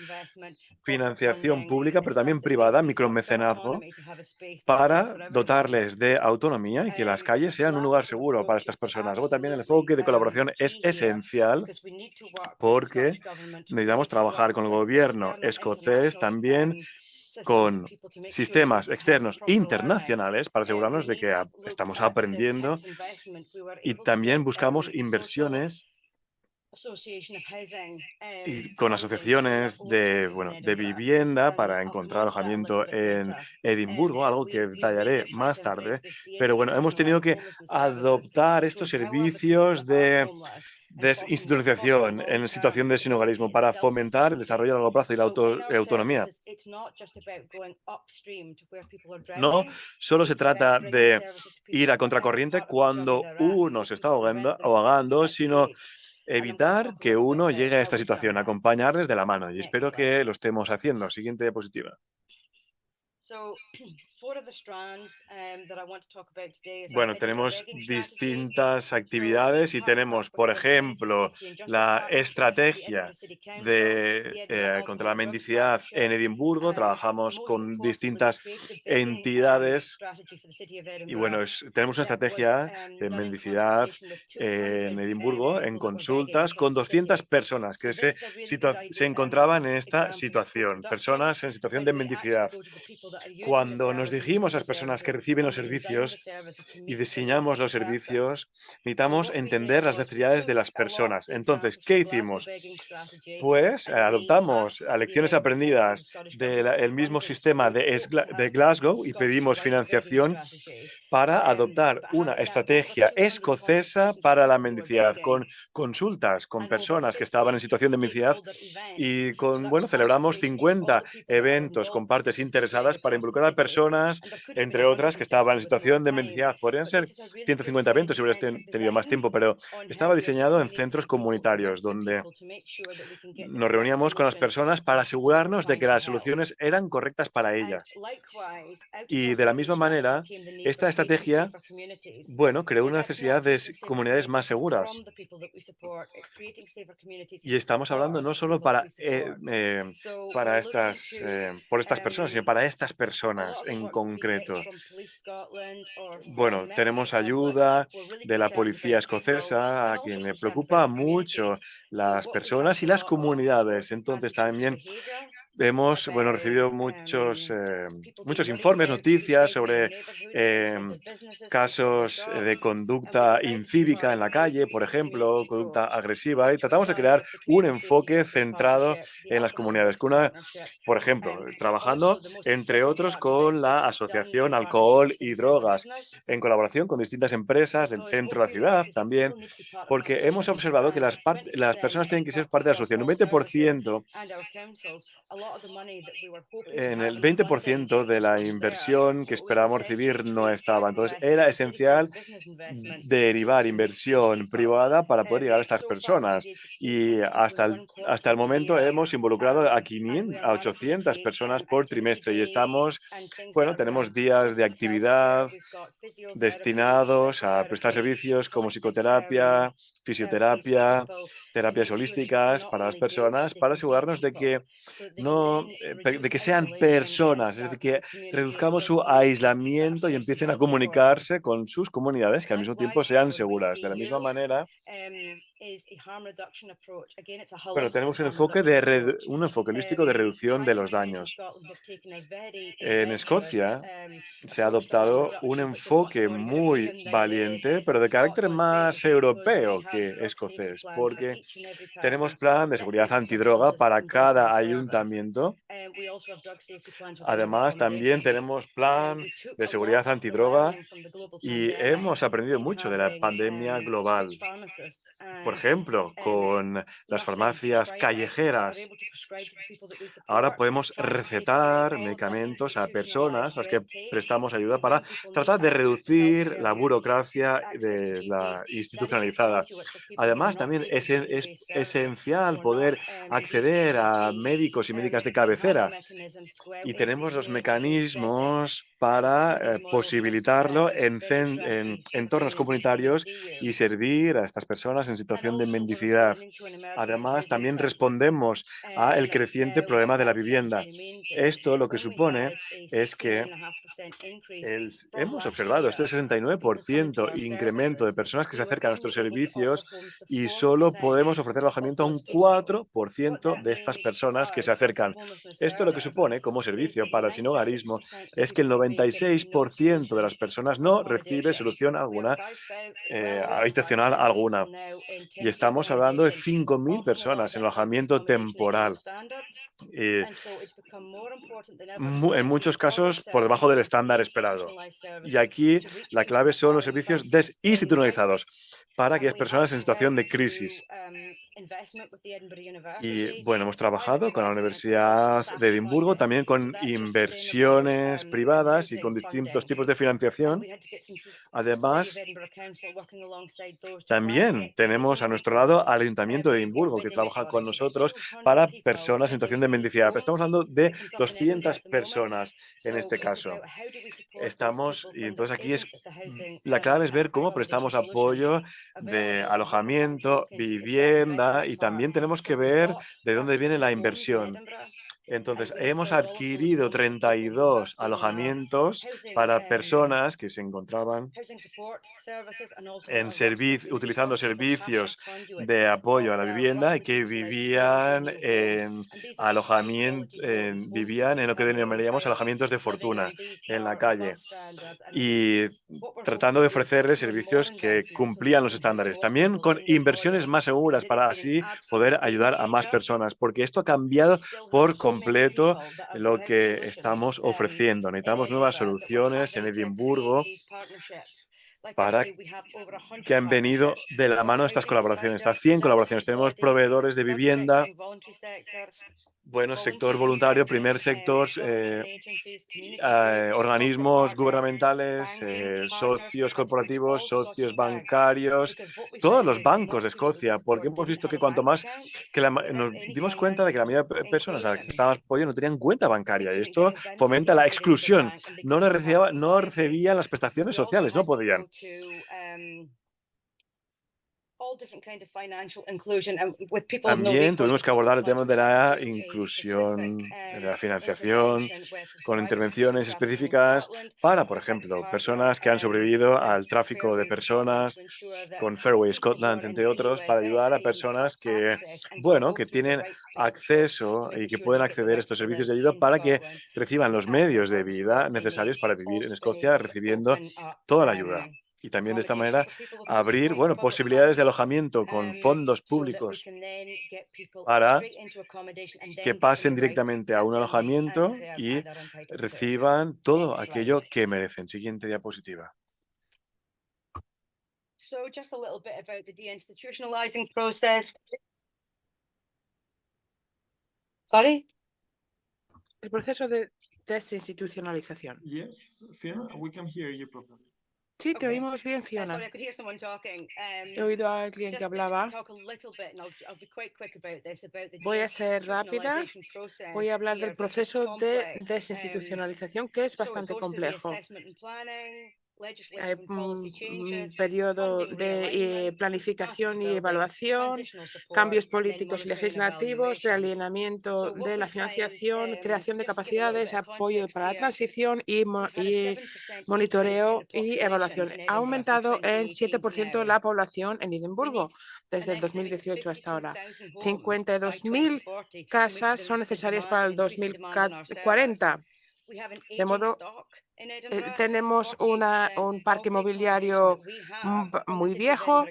financiación pública, pero también privada, micromecenazgo, para dotarles de autonomía y que las calles sean un lugar seguro para estas personas. Luego también el enfoque de colaboración es esencial porque necesitamos trabajar con el gobierno escocés también con sistemas externos internacionales para asegurarnos de que estamos aprendiendo y también buscamos inversiones y con asociaciones de vivienda para encontrar alojamiento en Edimburgo, algo que detallaré más tarde. Pero bueno, hemos tenido que adoptar estos servicios de desinstitucionalización en situación de sinhogarismo para fomentar el desarrollo a largo plazo y la autonomía. No solo se trata de ir a contracorriente cuando uno se está ahogando, sino evitar que uno llegue a esta situación, acompañarles de la mano. Y espero que lo estemos haciendo. Siguiente diapositiva. Bueno, tenemos distintas actividades y tenemos, por ejemplo, la estrategia contra la mendicidad en Edimburgo. Trabajamos con distintas entidades y bueno, tenemos una estrategia de mendicidad en Edimburgo en consultas con 200 personas que se encontraban en esta situación, personas en situación de mendicidad. Cuando nos dirigimos a las personas que reciben los servicios y diseñamos los servicios, necesitamos entender las necesidades de las personas. Entonces, ¿qué hicimos? Pues adoptamos lecciones aprendidas del mismo sistema de Glasgow y pedimos financiación para adoptar una estrategia escocesa para la mendicidad, con consultas con personas que estaban en situación de mendicidad y celebramos 50 eventos con partes interesadas para involucrar a personas, entre otras, que estaban en situación de mendicidad. Podrían ser 150 eventos si hubieras tenido más tiempo, pero estaba diseñado en centros comunitarios donde nos reuníamos con las personas para asegurarnos de que las soluciones eran correctas para ellas. Y de la misma manera, esta estrategia, creó una necesidad de comunidades más seguras. Y estamos hablando no solo por estas personas, sino para estas personas en concreto. Bueno, tenemos ayuda de la policía escocesa, a quien le preocupa mucho las personas y las comunidades. Entonces también hemos recibido muchos informes, noticias sobre casos de conducta incívica en la calle, por ejemplo, conducta agresiva, y tratamos de crear un enfoque centrado en las comunidades. Por ejemplo, trabajando, entre otros, con la Asociación Alcohol y Drogas, en colaboración con distintas empresas del centro de la ciudad también, porque hemos observado que las personas tienen que ser parte de la asociación. Un 20%, en el 20% de la inversión que esperábamos recibir no estaba. Entonces, era esencial derivar inversión privada para poder llegar a estas personas. Y hasta el momento hemos involucrado a 800 personas por trimestre y tenemos días de actividad destinados a prestar servicios como psicoterapia, fisioterapia, terapias holísticas para las personas, para asegurarnos de que sean personas, es decir, que reduzcamos su aislamiento y empiecen a comunicarse con sus comunidades, que al mismo tiempo sean seguras. De la misma manera, tenemos un enfoque holístico de reducción de los daños. En Escocia se ha adoptado un enfoque muy valiente, pero de carácter más europeo que escocés, porque tenemos plan de seguridad antidroga para cada ayuntamiento. Además, también tenemos plan de seguridad antidroga y hemos aprendido mucho de la pandemia global. Por ejemplo, con las farmacias callejeras. Ahora podemos recetar medicamentos a personas a las que prestamos ayuda para tratar de reducir la burocracia de la institucionalizada. Además, también es esencial poder acceder a médicos y médicas de cabecera. Y tenemos los mecanismos para posibilitarlo en entornos comunitarios y servir a estas personas en situación de mendicidad. Además, también respondemos al creciente problema de la vivienda. Esto lo que supone es que hemos observado este 69% incremento de personas que se acercan a nuestros servicios y solo podemos ofrecer alojamiento a un 4% de estas personas que se acercan. esto lo que supone como servicio para el sinhogarismo es que el 96% de las personas no recibe solución alguna, habitacional alguna. Y estamos hablando de 5.000 personas en alojamiento temporal. En muchos casos por debajo del estándar esperado. Y aquí la clave son los servicios desinstitucionalizados para aquellas personas en situación de crisis. Y bueno, hemos trabajado con la Universidad de Edimburgo, también con inversiones privadas y con distintos tipos de financiación. Además, también tenemos a nuestro lado al Ayuntamiento de Edimburgo, que trabaja con nosotros para personas en situación de mendicidad. Estamos hablando de 200 personas en este caso. Y entonces aquí la clave es ver cómo prestamos apoyo de alojamiento, vivienda, y también tenemos que ver de dónde viene la inversión. Entonces, hemos adquirido 32 alojamientos para personas que se encontraban utilizando servicios de apoyo a la vivienda y que vivían en alojamiento, vivían en lo que denominaríamos alojamientos de fortuna en la calle, y tratando de ofrecerles servicios que cumplían los estándares. También con inversiones más seguras para así poder ayudar a más personas, porque esto ha cambiado por completo lo que estamos ofreciendo. Necesitamos nuevas soluciones en Edimburgo que han venido de la mano de estas colaboraciones. Hasta 100 colaboraciones. Tenemos proveedores de vivienda, sector voluntario, primer sector, organismos gubernamentales, socios corporativos, socios bancarios, todos los bancos de Escocia, porque hemos visto que cuanto más nos dimos cuenta de que la mayoría de personas a las que prestaban apoyo no tenían cuenta bancaria, y esto fomenta la exclusión. No recibían las prestaciones sociales, no podían. También tuvimos que abordar el tema de la inclusión, de la financiación, con intervenciones específicas para, por ejemplo, personas que han sobrevivido al tráfico de personas, con Fairway Scotland, entre otros, para ayudar a personas que tienen acceso y que pueden acceder a estos servicios de ayuda para que reciban los medios de vida necesarios para vivir en Escocia, recibiendo toda la ayuda. Y también de esta manera abrir posibilidades de alojamiento con fondos públicos para que pasen directamente a un alojamiento y reciban todo aquello que merecen. Siguiente diapositiva. Sorry? El proceso de desinstitucionalización. Yes, Fiona, we can hear you properly. Sí, te oímos bien, Fiona. Sorry, I could hear someone talking. He oído a alguien que hablaba. Voy a ser rápida. Voy a hablar del proceso de desinstitucionalización, que es bastante complejo. Hay un periodo de planificación y evaluación, cambios políticos y legislativos, realineamiento de la financiación, creación de capacidades, apoyo para la transición y monitoreo y evaluación. Ha aumentado en 7% la población en Edimburgo desde el 2018 hasta ahora. 52.000 casas son necesarias para el 2040. De modo, tenemos un parque inmobiliario muy viejo.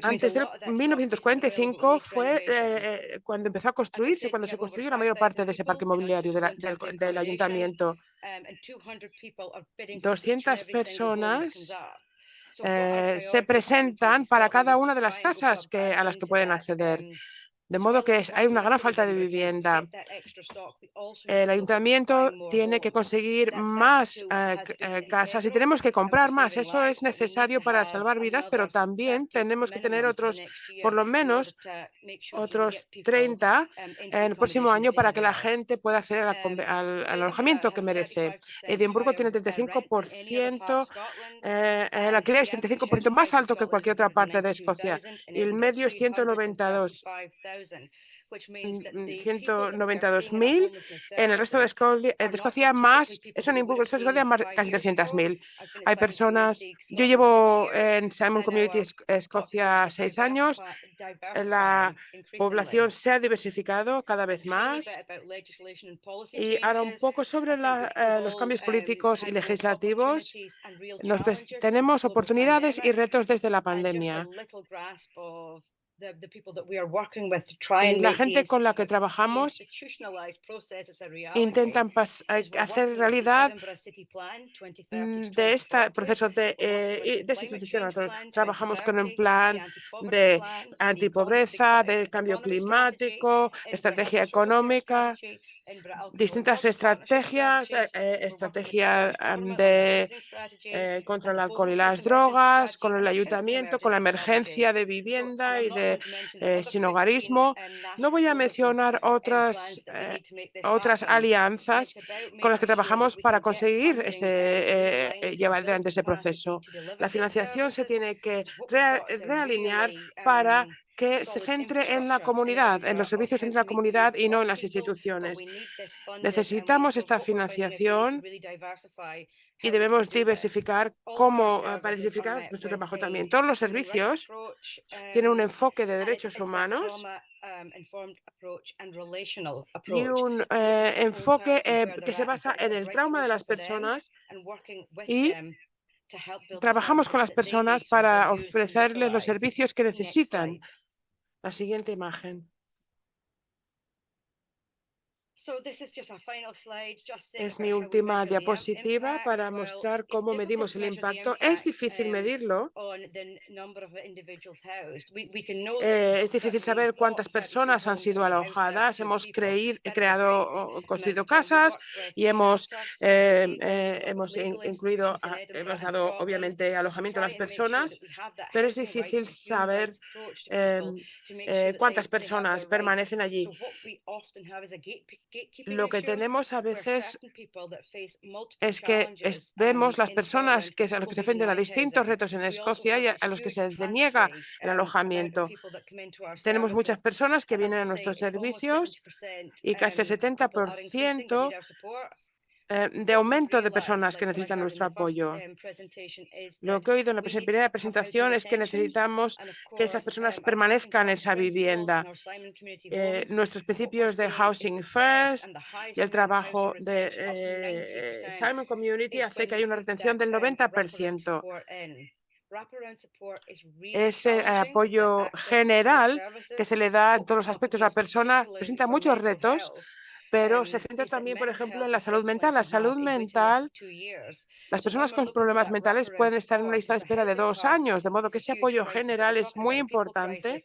Antes de 1945 fue cuando empezó a construirse, cuando se construyó la mayor parte de ese parque inmobiliario del ayuntamiento. 200 personas se presentan para cada una de las casas a las que pueden acceder. De modo que hay una gran falta de vivienda. El ayuntamiento tiene que conseguir más casas y tenemos que comprar más. Eso es necesario para salvar vidas, pero también tenemos que tener por lo menos otros 30 en el próximo año para que la gente pueda acceder al alojamiento que merece. Edimburgo tiene 35%, el alquiler es 35% más alto que cualquier otra parte de Escocia y el medio es 192. 192.000. En el resto de Escocia más, eso en Edimburgo, el resto de Escocia más casi 300.000. Hay personas, yo llevo en Simon Community Escocia 6 años, la población se ha diversificado cada vez más. Y ahora un poco sobre los cambios políticos y legislativos. Tenemos oportunidades y retos desde la pandemia. Y la gente con la que trabajamos intentan hacer realidad de este proceso de desinstitucional. Trabajamos con un plan de antipobreza, de cambio climático, estrategia económica, distintas estrategias, estrategia contra el alcohol y las drogas, con el ayuntamiento, con la emergencia de vivienda y de sinhogarismo. No voy a mencionar otras alianzas con las que trabajamos para conseguir llevar adelante ese proceso. La financiación se tiene que realinear para que se centre en la comunidad, en los servicios de la comunidad y no en las instituciones. Necesitamos esta financiación y debemos diversificar para diversificar nuestro trabajo también. Todos los servicios tienen un enfoque de derechos humanos y un enfoque que se basa en el trauma de las personas, y trabajamos con las personas para ofrecerles los servicios que necesitan. La siguiente imagen. Es mi última diapositiva para mostrar cómo medimos el impacto. Es difícil medirlo. Es difícil saber cuántas personas han sido alojadas. Hemos construido casas y hemos dado obviamente alojamiento a las personas, pero es difícil saber cuántas personas permanecen allí. Lo que tenemos a veces es que vemos las personas a los que se enfrentan a distintos retos en Escocia y a los que se deniega el alojamiento. Tenemos muchas personas que vienen a nuestros servicios y casi el 70% de aumento de personas que necesitan nuestro apoyo. Lo que he oído en la primera presentación es que necesitamos que esas personas permanezcan en esa vivienda. Nuestros principios de Housing First y el trabajo de Simon Community hace que haya una retención del 90%. Ese apoyo general que se le da en todos los aspectos a la persona presenta muchos retos, pero se centra también, por ejemplo, en la salud mental. La salud mental, las personas con problemas mentales pueden estar en una lista de espera de 2 años, de modo que ese apoyo general es muy importante,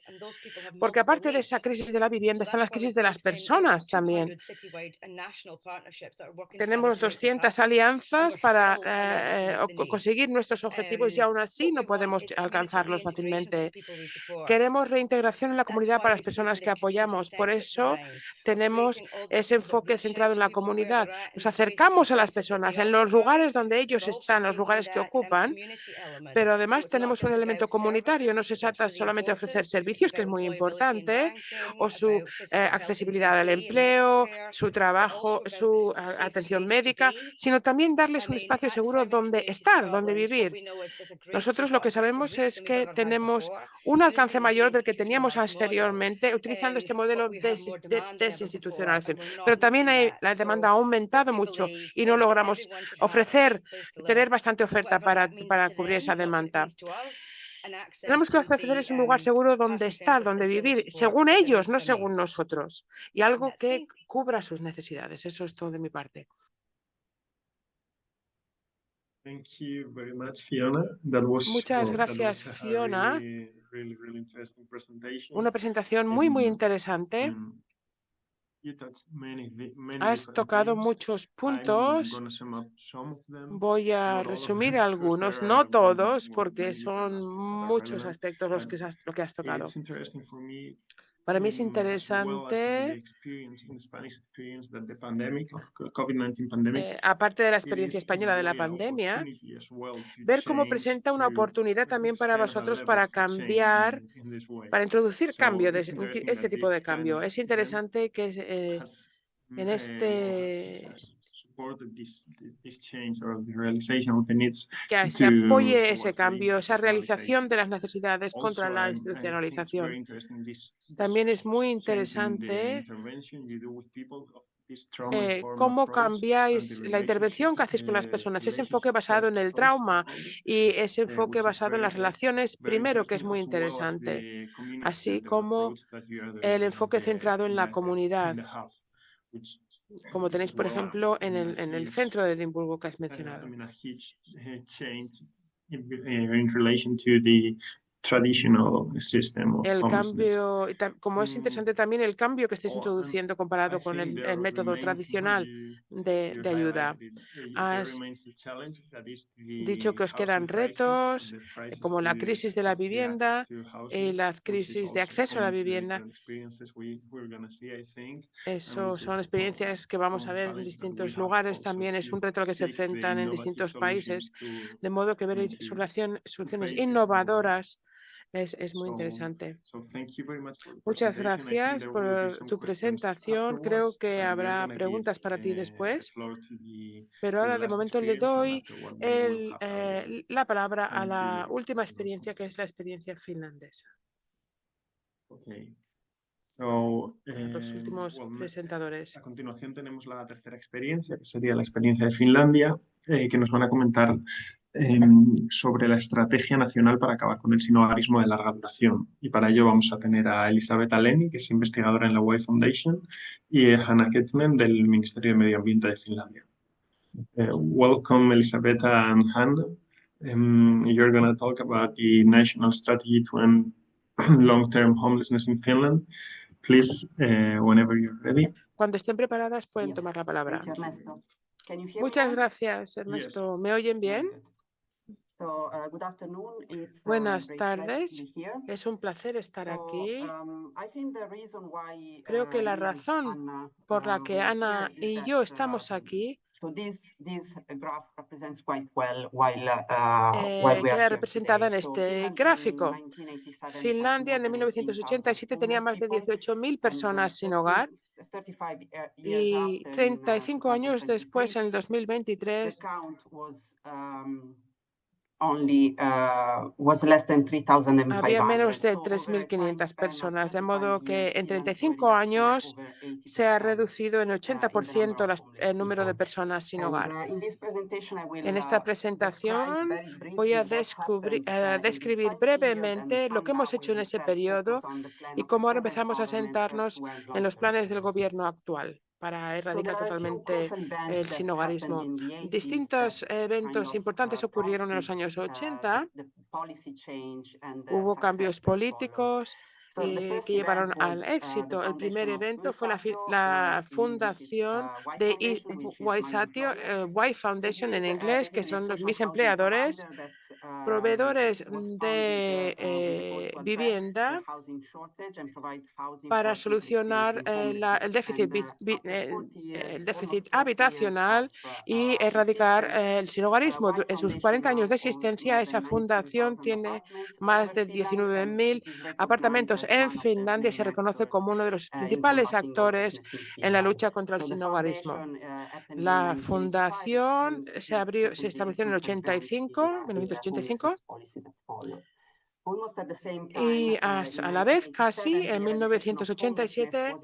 porque aparte de esa crisis de la vivienda, están las crisis de las personas también. Tenemos 200 alianzas para conseguir nuestros objetivos y aún así no podemos alcanzarlos fácilmente. Queremos reintegración en la comunidad para las personas que apoyamos. Por eso tenemos ese enfoque centrado en la comunidad. Nos acercamos a las personas en los lugares donde ellos están, los lugares que ocupan, pero además tenemos un elemento comunitario. No se trata solamente de ofrecer servicios, que es muy importante, o su accesibilidad al empleo, su trabajo, su atención médica, sino también darles un espacio seguro donde estar, donde vivir. Nosotros lo que sabemos es que tenemos un alcance mayor del que teníamos anteriormente utilizando este modelo de desinstitucionalización. Pero también la demanda ha aumentado mucho y no logramos tener bastante oferta para cubrir esa demanda. Tenemos que ofrecerles un lugar seguro donde estar, donde vivir, según ellos, no según nosotros, y algo que cubra sus necesidades. Eso es todo de mi parte. Muchas gracias, Fiona. Una presentación muy, muy interesante. Has tocado muchos puntos. Voy a resumir algunos, no todos, porque son muchos aspectos lo que has tocado. Para mí es interesante, aparte de la experiencia española de la pandemia, ver cómo presenta una oportunidad también para vosotros para cambiar, para introducir cambio, este tipo de cambio. Es interesante que en este que se apoye ese cambio, esa realización de las necesidades contra la institucionalización. También es muy interesante cómo cambiáis la intervención que hacéis con las personas, ese enfoque basado en el trauma y ese enfoque basado en las relaciones, primero, que es muy interesante, así como el enfoque centrado en la comunidad, como tenéis, por ejemplo, en el centro de Edimburgo que has mencionado. El cambio, como es interesante también el cambio que estáis introduciendo comparado con el método tradicional de ayuda. Has dicho que os quedan retos como la crisis de la vivienda y la crisis de acceso a la vivienda. Eso son experiencias que vamos a ver en distintos lugares. También es un reto al que se enfrentan en distintos países, de modo que ver soluciones innovadoras es muy interesante. Muchas gracias por tu presentación. Creo que habrá preguntas para ti después, pero ahora de momento le doy la palabra a la última experiencia, que es la experiencia finlandesa. Los últimos presentadores. A continuación tenemos la tercera experiencia, que sería la experiencia de Finlandia, que nos van a comentar sobre la estrategia nacional para acabar con el sinhogarismo de larga duración. Y para ello vamos a tener a Elisabetta Leni, que es investigadora en la WAY Foundation, y Hanna Kettunen del Ministerio de Medio Ambiente de Finlandia. Welcome, Elisabetta and Hanna. You're going to talk about the national strategy to end long-term homelessness in Finland. Please, whenever you're ready. Cuando estén preparadas pueden tomar la palabra. Muchas gracias, Ernesto. ¿Me oyen bien? Buenas tardes. Es un placer estar aquí. Creo que la razón por la que Ana y yo estamos aquí queda representada en este gráfico. Finlandia en 1987 tenía más de 18.000 personas sin hogar y 35 años después, en el 2023, había menos de 3.500 personas, de modo que en 35 años se ha reducido en 80% el número de personas sin hogar. En esta presentación voy a describir brevemente lo que hemos hecho en ese periodo y cómo ahora empezamos a sentarnos en los planes del gobierno actual para erradicar totalmente el sinhogarismo. Distintos eventos importantes ocurrieron en los años 80. Hubo cambios políticos que llevaron al éxito. El primer evento fue la fundación de WAY Foundation en inglés, que son mis empleadores, proveedores de vivienda para solucionar el déficit habitacional y erradicar el sinhogarismo. En sus 40 años de existencia, esa fundación tiene más de 19.000 apartamentos en Finlandia y se reconoce como uno de los principales actores en la lucha contra el sinhogarismo. La fundación se estableció en 1985 y a la vez, casi en 1987,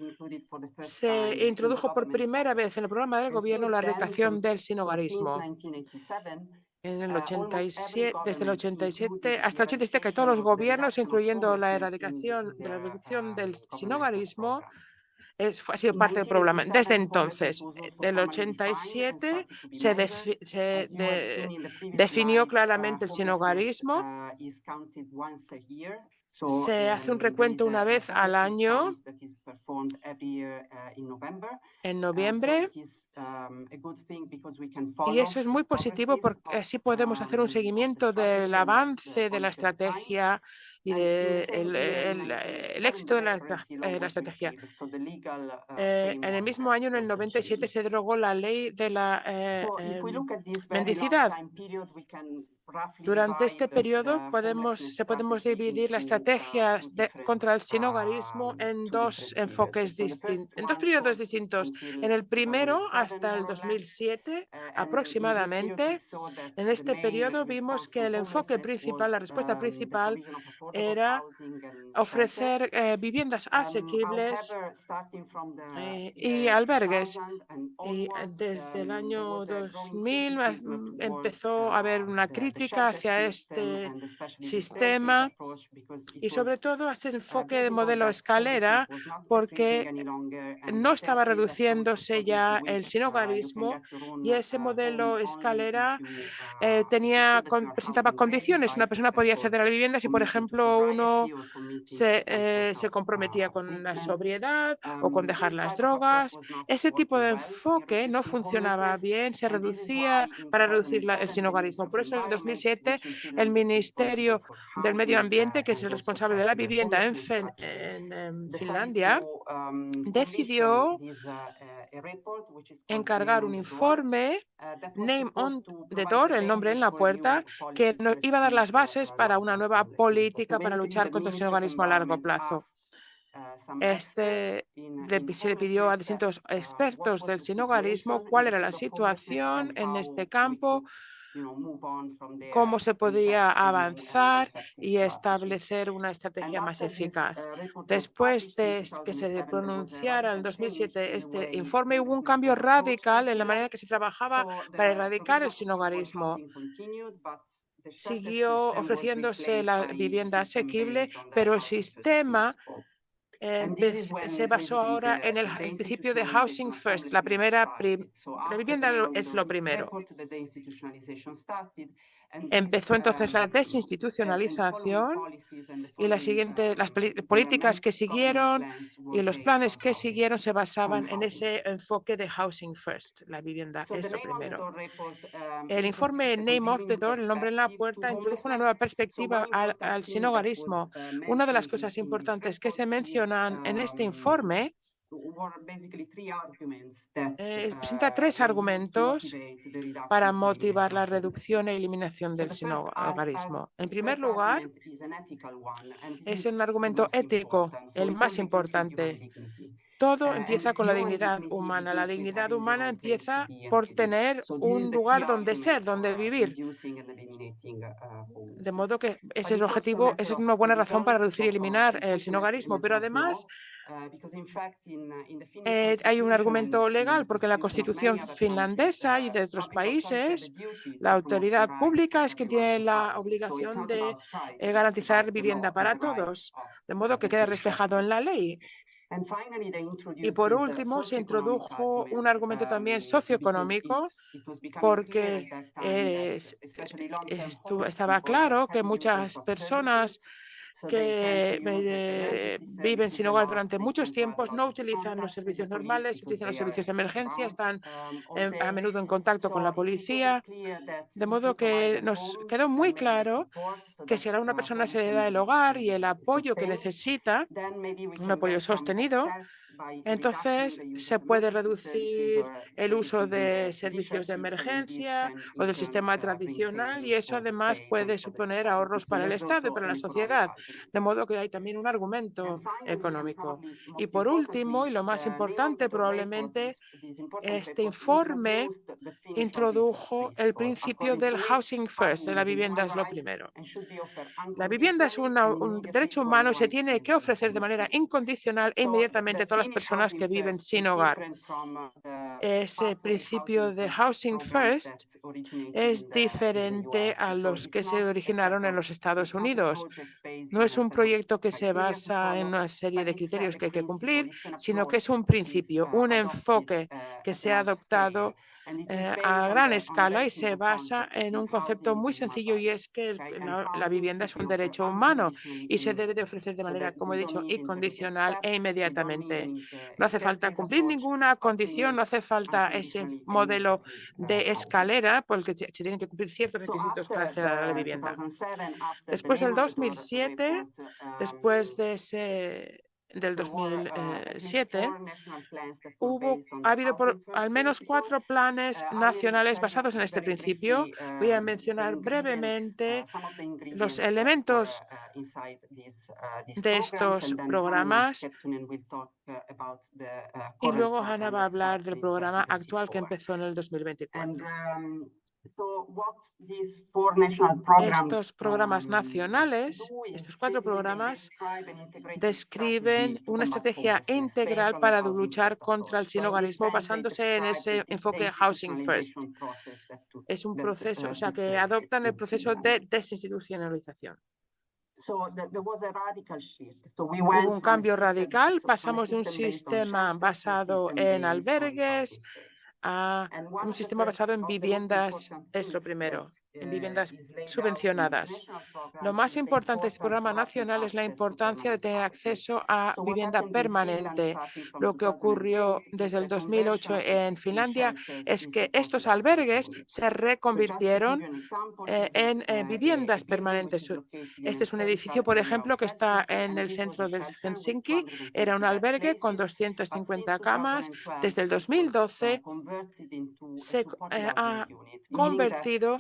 se introdujo por primera vez en el programa del gobierno la erradicación del sinhogarismo. En el 87, desde el 87 hasta el 87, que todos los gobiernos, incluyendo la erradicación de la reducción del sinhogarismo, ha sido parte del programa. Desde entonces, del 87, se definió claramente el sinhogarismo. Se hace un recuento una vez al año, en noviembre, y eso es muy positivo porque así podemos hacer un seguimiento del avance de la estrategia y el éxito de la estrategia. En el mismo año, en el 97, se derogó la ley de la mendicidad. Durante este periodo podemos dividir la estrategia contra el sinhogarismo en dos enfoques distintos, en dos periodos distintos. En el primero, hasta el 2007 aproximadamente, en este periodo vimos que el enfoque principal, la respuesta principal, era ofrecer viviendas asequibles y albergues. Y desde el año 2000 empezó a haber una crítica hacia este sistema y sobre todo a este enfoque de modelo escalera, porque no estaba reduciéndose ya el sinhogarismo y ese modelo escalera presentaba condiciones. Una persona podía acceder a la vivienda si, por ejemplo, uno se comprometía con la sobriedad o con dejar las drogas. Ese tipo de enfoque no funcionaba bien, se reducía para reducir el sinhogarismo. Por eso, en 2007, el Ministerio del Medio Ambiente, que es el responsable de la vivienda en Finlandia, decidió encargar un informe, Name on the Door, el nombre en la puerta, que nos iba a dar las bases para una nueva política para luchar contra el sinhogarismo a largo plazo. Se le pidió a distintos expertos del sinhogarismo cuál era la situación en este campo, cómo se podía avanzar y establecer una estrategia más eficaz. Después de que se pronunciara en 2007 este informe, hubo un cambio radical en la manera que se trabajaba para erradicar el sinhogarismo. Siguió ofreciéndose la vivienda asequible, pero el sistema se basó ahora en el principio de Housing First. La vivienda es lo primero. Empezó entonces la desinstitucionalización y las políticas que siguieron y los planes que siguieron se basaban en ese enfoque de Housing First. La vivienda es lo primero. El informe Name of the Door, el nombre en la puerta, introdujo una nueva perspectiva al sinhogarismo. Una de las cosas importantes que se mencionan en este informe presenta tres argumentos para motivar la reducción e eliminación del sinhogarismo. En primer lugar, es un argumento ético, el más importante. Todo empieza con la dignidad humana. La dignidad humana empieza por tener un lugar donde ser, donde vivir. De modo que ese es el objetivo, esa es una buena razón para reducir y eliminar el sinhogarismo. Pero además hay un argumento legal, porque en la Constitución finlandesa y de otros países, la autoridad pública es quien tiene la obligación de garantizar vivienda para todos, de modo que quede reflejado en la ley. Y por último, se introdujo un argumento también socioeconómico, porque estaba claro que muchas personas que viven sin hogar durante muchos tiempos no utilizan los servicios normales, utilizan los servicios de emergencia, están a menudo en contacto con la policía, de modo que nos quedó muy claro que si a una persona se le da el hogar y el apoyo que necesita, un apoyo sostenido, entonces se puede reducir el uso de servicios de emergencia o del sistema tradicional y eso además puede suponer ahorros para el Estado y para la sociedad, de modo que hay también un argumento económico. Y por último, y lo más importante probablemente, este informe introdujo el principio del housing first, de la vivienda es lo primero. La vivienda es un derecho humano y se tiene que ofrecer de manera incondicional e inmediatamente a todas las personas que viven sin hogar. Ese principio de housing first es diferente a los que se originaron en los Estados Unidos. No es un proyecto que se basa en una serie de criterios que hay que cumplir, sino que es un principio, un enfoque que se ha adoptado a gran escala y se basa en un concepto muy sencillo y es que la vivienda es un derecho humano y se debe de ofrecer de manera, como he dicho, incondicional e inmediatamente. No hace falta cumplir ninguna condición, no hace falta falta ese modelo de escalera por el que se tienen que cumplir ciertos requisitos para acceder a la vivienda. Después del 2007, después del 2007, ha habido al menos 4 planes nacionales basados en este principio. Voy a mencionar brevemente los elementos de estos programas y luego Hannah va a hablar del programa actual que empezó en el 2024. Estos programas nacionales, estos 4 programas, describen una estrategia integral para luchar contra el sinhogarismo basándose en ese enfoque Housing First. Es un proceso, o sea, que adoptan el proceso de desinstitucionalización. Hubo un cambio radical, pasamos de un sistema basado en albergues a un sistema basado en viviendas, es lo primero, en viviendas subvencionadas. Lo más importante de este programa nacional es la importancia de tener acceso a vivienda permanente. Lo que ocurrió desde el 2008 en Finlandia es que estos albergues se reconvirtieron en viviendas permanentes. Este es un edificio, por ejemplo, que está en el centro de Helsinki. Era un albergue con 250 camas. Desde el 2012 se ha convertido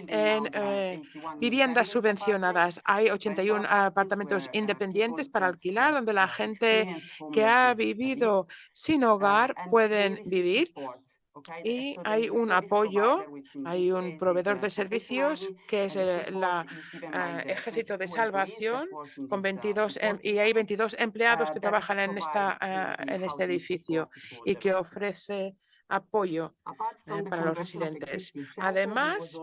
en viviendas subvencionadas. Hay 81 apartamentos independientes para alquilar, donde la gente que ha vivido sin hogar pueden vivir. Y hay un apoyo, hay un proveedor de servicios que es el Ejército de Salvación con 22 y hay 22 empleados que trabajan en este edificio y que ofrece apoyo para los residentes. Además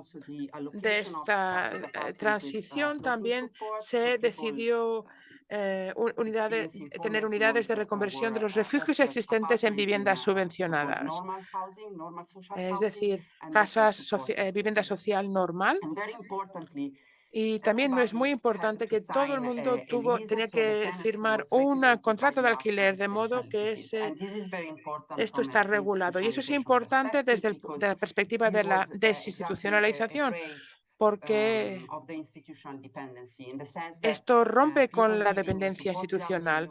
de esta transición, también se decidió tener unidades de reconversión de los refugios existentes en viviendas subvencionadas, es decir, vivienda social normal. Y también es muy importante que todo el mundo tenía que firmar un contrato de alquiler, de modo que esto está regulado. Y eso es importante desde la perspectiva de la desinstitucionalización, porque esto rompe con la dependencia institucional.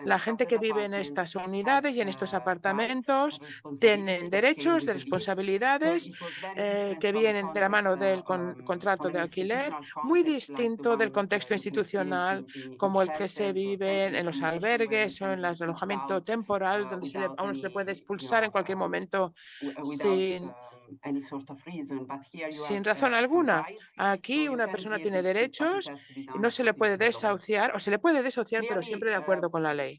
La gente que vive en estas unidades y en estos apartamentos tienen derechos, de responsabilidades que vienen de la mano del contrato de alquiler, muy distinto del contexto institucional como el que se vive en los albergues o en el alojamiento temporal, donde a uno se le puede expulsar en cualquier momento sin razón alguna. Aquí una persona tiene derechos y no se le puede desahuciar, o se le puede desahuciar, pero siempre de acuerdo con la ley.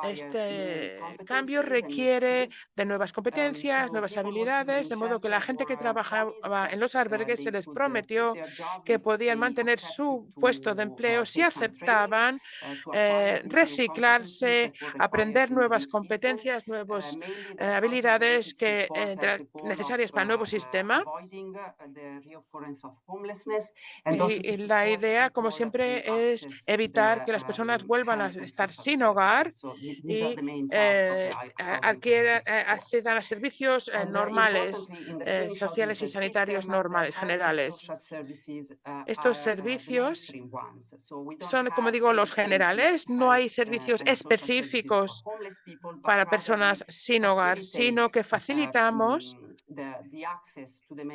Este cambio requiere de nuevas competencias, nuevas habilidades, de modo que la gente que trabajaba en los albergues se les prometió que podían mantener su puesto de empleo si aceptaban reciclarse, aprender nuevas competencias, nuevas habilidades necesarias para el nuevo sistema. Y la idea, como siempre, es evitar que las personas vuelvan a estar sin hogar y accedan a servicios normales, sociales y sanitarios normales, generales. Estos servicios son, como digo, los generales. No hay servicios específicos para personas sin hogar, sino que facilitamos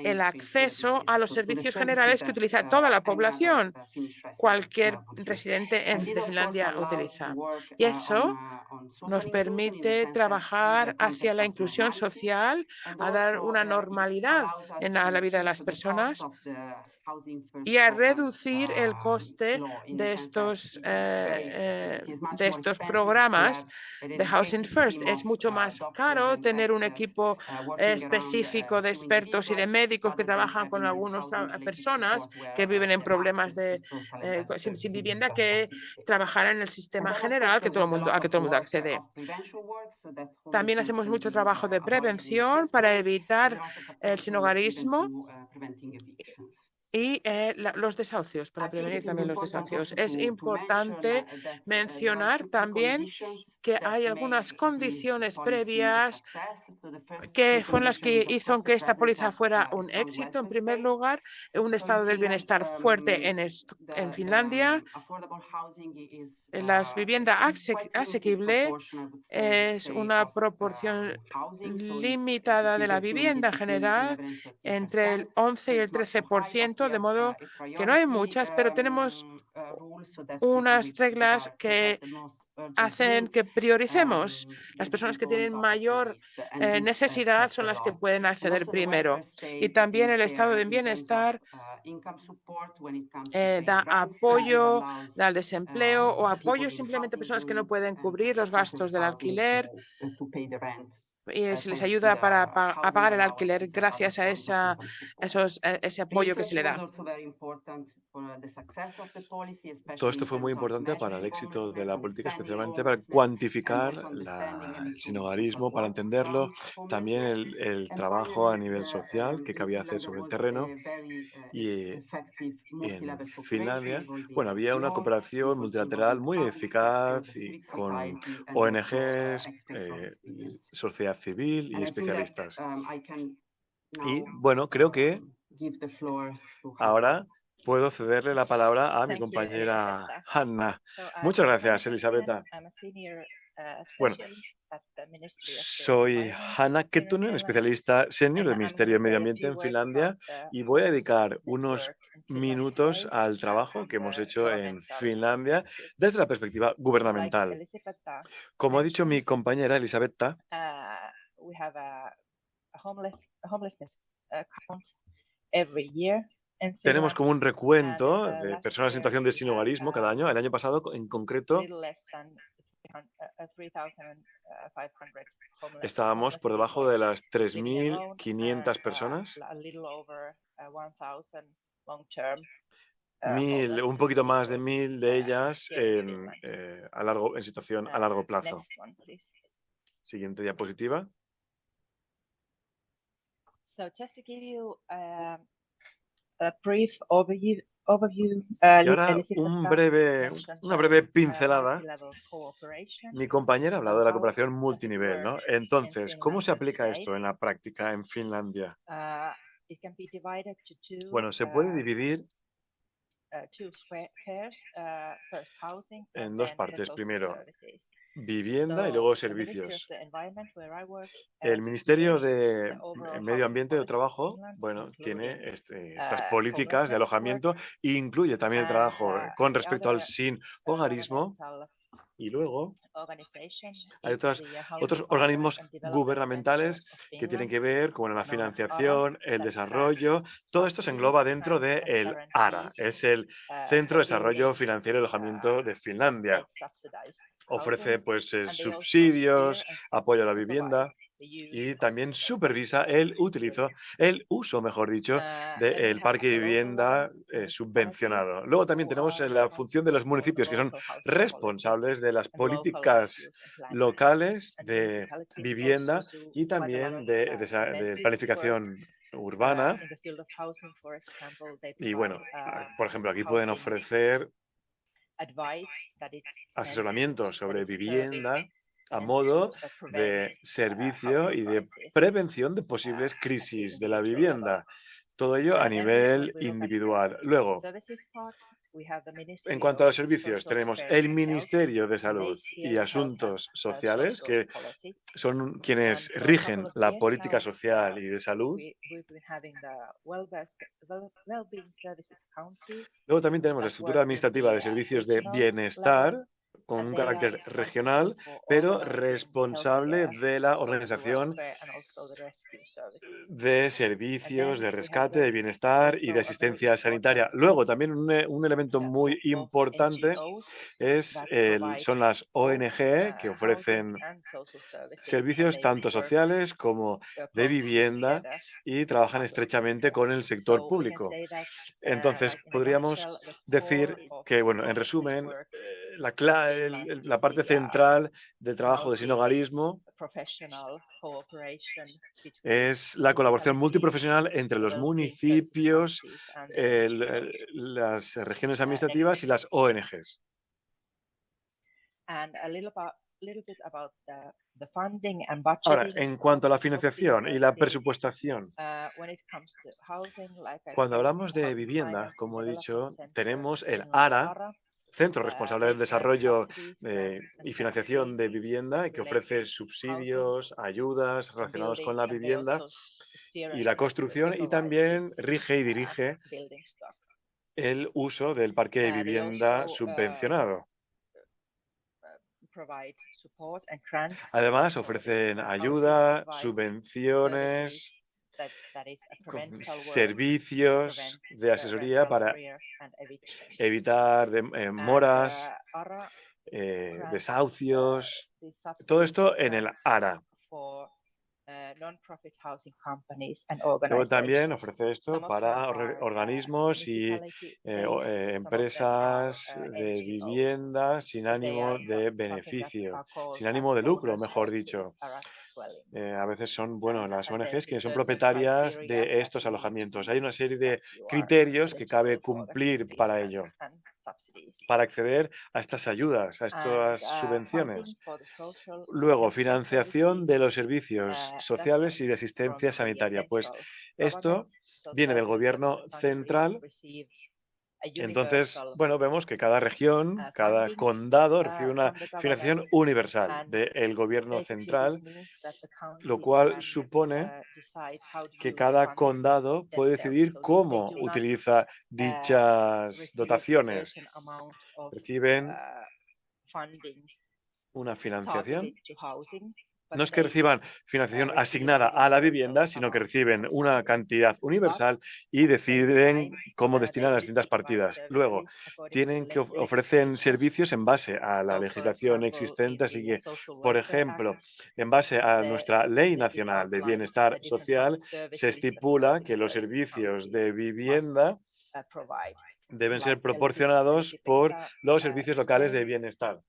el acceso a los servicios generales que utiliza toda la población, cualquier residente de Finlandia utiliza. Y eso nos permite trabajar hacia la inclusión social, a dar una normalidad a la vida de las personas y a reducir el coste de estos programas de Housing First. Es mucho más caro tener un equipo específico de expertos y de médicos que trabajan con algunas personas que viven en problemas sin vivienda que trabajar en el sistema general al que todo el mundo accede. También hacemos mucho trabajo de prevención para evitar el sinhogarismo y los desahucios, para prevenir también los desahucios. Es importante mencionar también que hay algunas condiciones previas que fueron las que hizo que esta póliza fuera un éxito. En primer lugar, un estado del bienestar fuerte en Finlandia. La vivienda asequible es una proporción limitada de la vivienda en general, entre el 11 y el 13%, de modo que no hay muchas, pero tenemos unas reglas que hacen que prioricemos. Las personas que tienen mayor necesidad son las que pueden acceder primero. Y también el estado de bienestar da apoyo al desempleo o apoyo simplemente a personas que no pueden cubrir los gastos del alquiler. Y se les ayuda a pagar el alquiler gracias a ese apoyo que se le da. Todo esto fue muy importante para el éxito de la política, especialmente para cuantificar el sinhogarismo, para entenderlo, también el trabajo a nivel social que cabía hacer sobre el terreno. Y en Finlandia, bueno, había una cooperación multilateral muy eficaz y con ONGs, sociedad civil y especialistas. Y bueno, creo que ahora puedo cederle la palabra a mi compañera Hanna. Muchas gracias, Elisabetta. Bueno, soy Hanna Kettunen, especialista senior del Ministerio de Medio Ambiente en Finlandia, y voy a dedicar unos minutos al trabajo que hemos hecho en Finlandia desde la perspectiva gubernamental. Como ha dicho mi compañera Elisabetta, tenemos como un recuento de personas en situación de sinhogarismo cada año. El año pasado, en concreto, estábamos por debajo de las 3.500 personas. Un poquito más de 1.000 de ellas en situación a largo plazo. Siguiente diapositiva. Y ahora una breve pincelada. Mi compañera ha hablado de la cooperación multinivel, ¿no? Entonces, ¿cómo se aplica esto en la práctica en Finlandia? Bueno, se puede dividir en dos partes. Primero, vivienda y luego servicios. El Ministerio de Medio Ambiente y Trabajo, bueno, tiene estas políticas de alojamiento e incluye también el trabajo con respecto al sinhogarismo. Y luego hay otros organismos gubernamentales que tienen que ver con la financiación, el desarrollo. Todo esto se engloba dentro del ARA, es el Centro de Desarrollo Financiero y Alojamiento de Finlandia. Ofrece pues subsidios, apoyo a la vivienda y también supervisa el uso, mejor dicho, del parque de vivienda subvencionado. Luego también tenemos la función de los municipios, que son responsables de las políticas locales de vivienda y también de planificación urbana. Y bueno, por ejemplo, aquí pueden ofrecer asesoramiento sobre vivienda a modo de servicio y de prevención de posibles crisis de la vivienda. Todo ello a nivel individual. Luego, en cuanto a los servicios, tenemos el Ministerio de Salud y Asuntos Sociales, que son quienes rigen la política social y de salud. Luego también tenemos la estructura administrativa de servicios de bienestar, con un carácter regional, pero responsable de la organización de servicios de rescate, de bienestar y de asistencia sanitaria. Luego, también un elemento muy importante son las ONG, que ofrecen servicios tanto sociales como de vivienda y trabajan estrechamente con el sector público. Entonces, podríamos decir que, bueno, en resumen, la parte central del trabajo de sinhogarismo es la colaboración multiprofesional entre los municipios, las regiones administrativas y las ONGs. Ahora, en cuanto a la financiación y la presupuestación, cuando hablamos de vivienda, como he dicho, tenemos el ARA, Centro Responsable del Desarrollo y Financiación de Vivienda, que ofrece subsidios, ayudas relacionados con la vivienda y la construcción, y también rige y dirige el uso del parque de vivienda subvencionado. Además, ofrecen ayuda, subvenciones, servicios de asesoría para evitar moras, desahucios, todo esto en el ARA. Luego también ofrece esto para organismos y empresas de vivienda sin ánimo de beneficio, sin ánimo de lucro, mejor dicho. A veces son, las ONGs que son propietarias de estos alojamientos. Hay una serie de criterios que cabe cumplir para ello, para acceder a estas ayudas, a estas subvenciones. Luego, financiación de los servicios sociales y de asistencia sanitaria. Pues esto viene del gobierno central. Entonces, vemos que cada región, cada condado recibe una financiación universal del gobierno central, lo cual supone que cada condado puede decidir cómo utiliza dichas dotaciones. Reciben una financiación. No es que reciban financiación asignada a la vivienda, sino que reciben una cantidad universal y deciden cómo destinar las distintas partidas. Luego, ofrecen servicios en base a la legislación existente, así que, por ejemplo, en base a nuestra Ley Nacional de Bienestar Social, se estipula que los servicios de vivienda deben ser proporcionados por los servicios locales de bienestar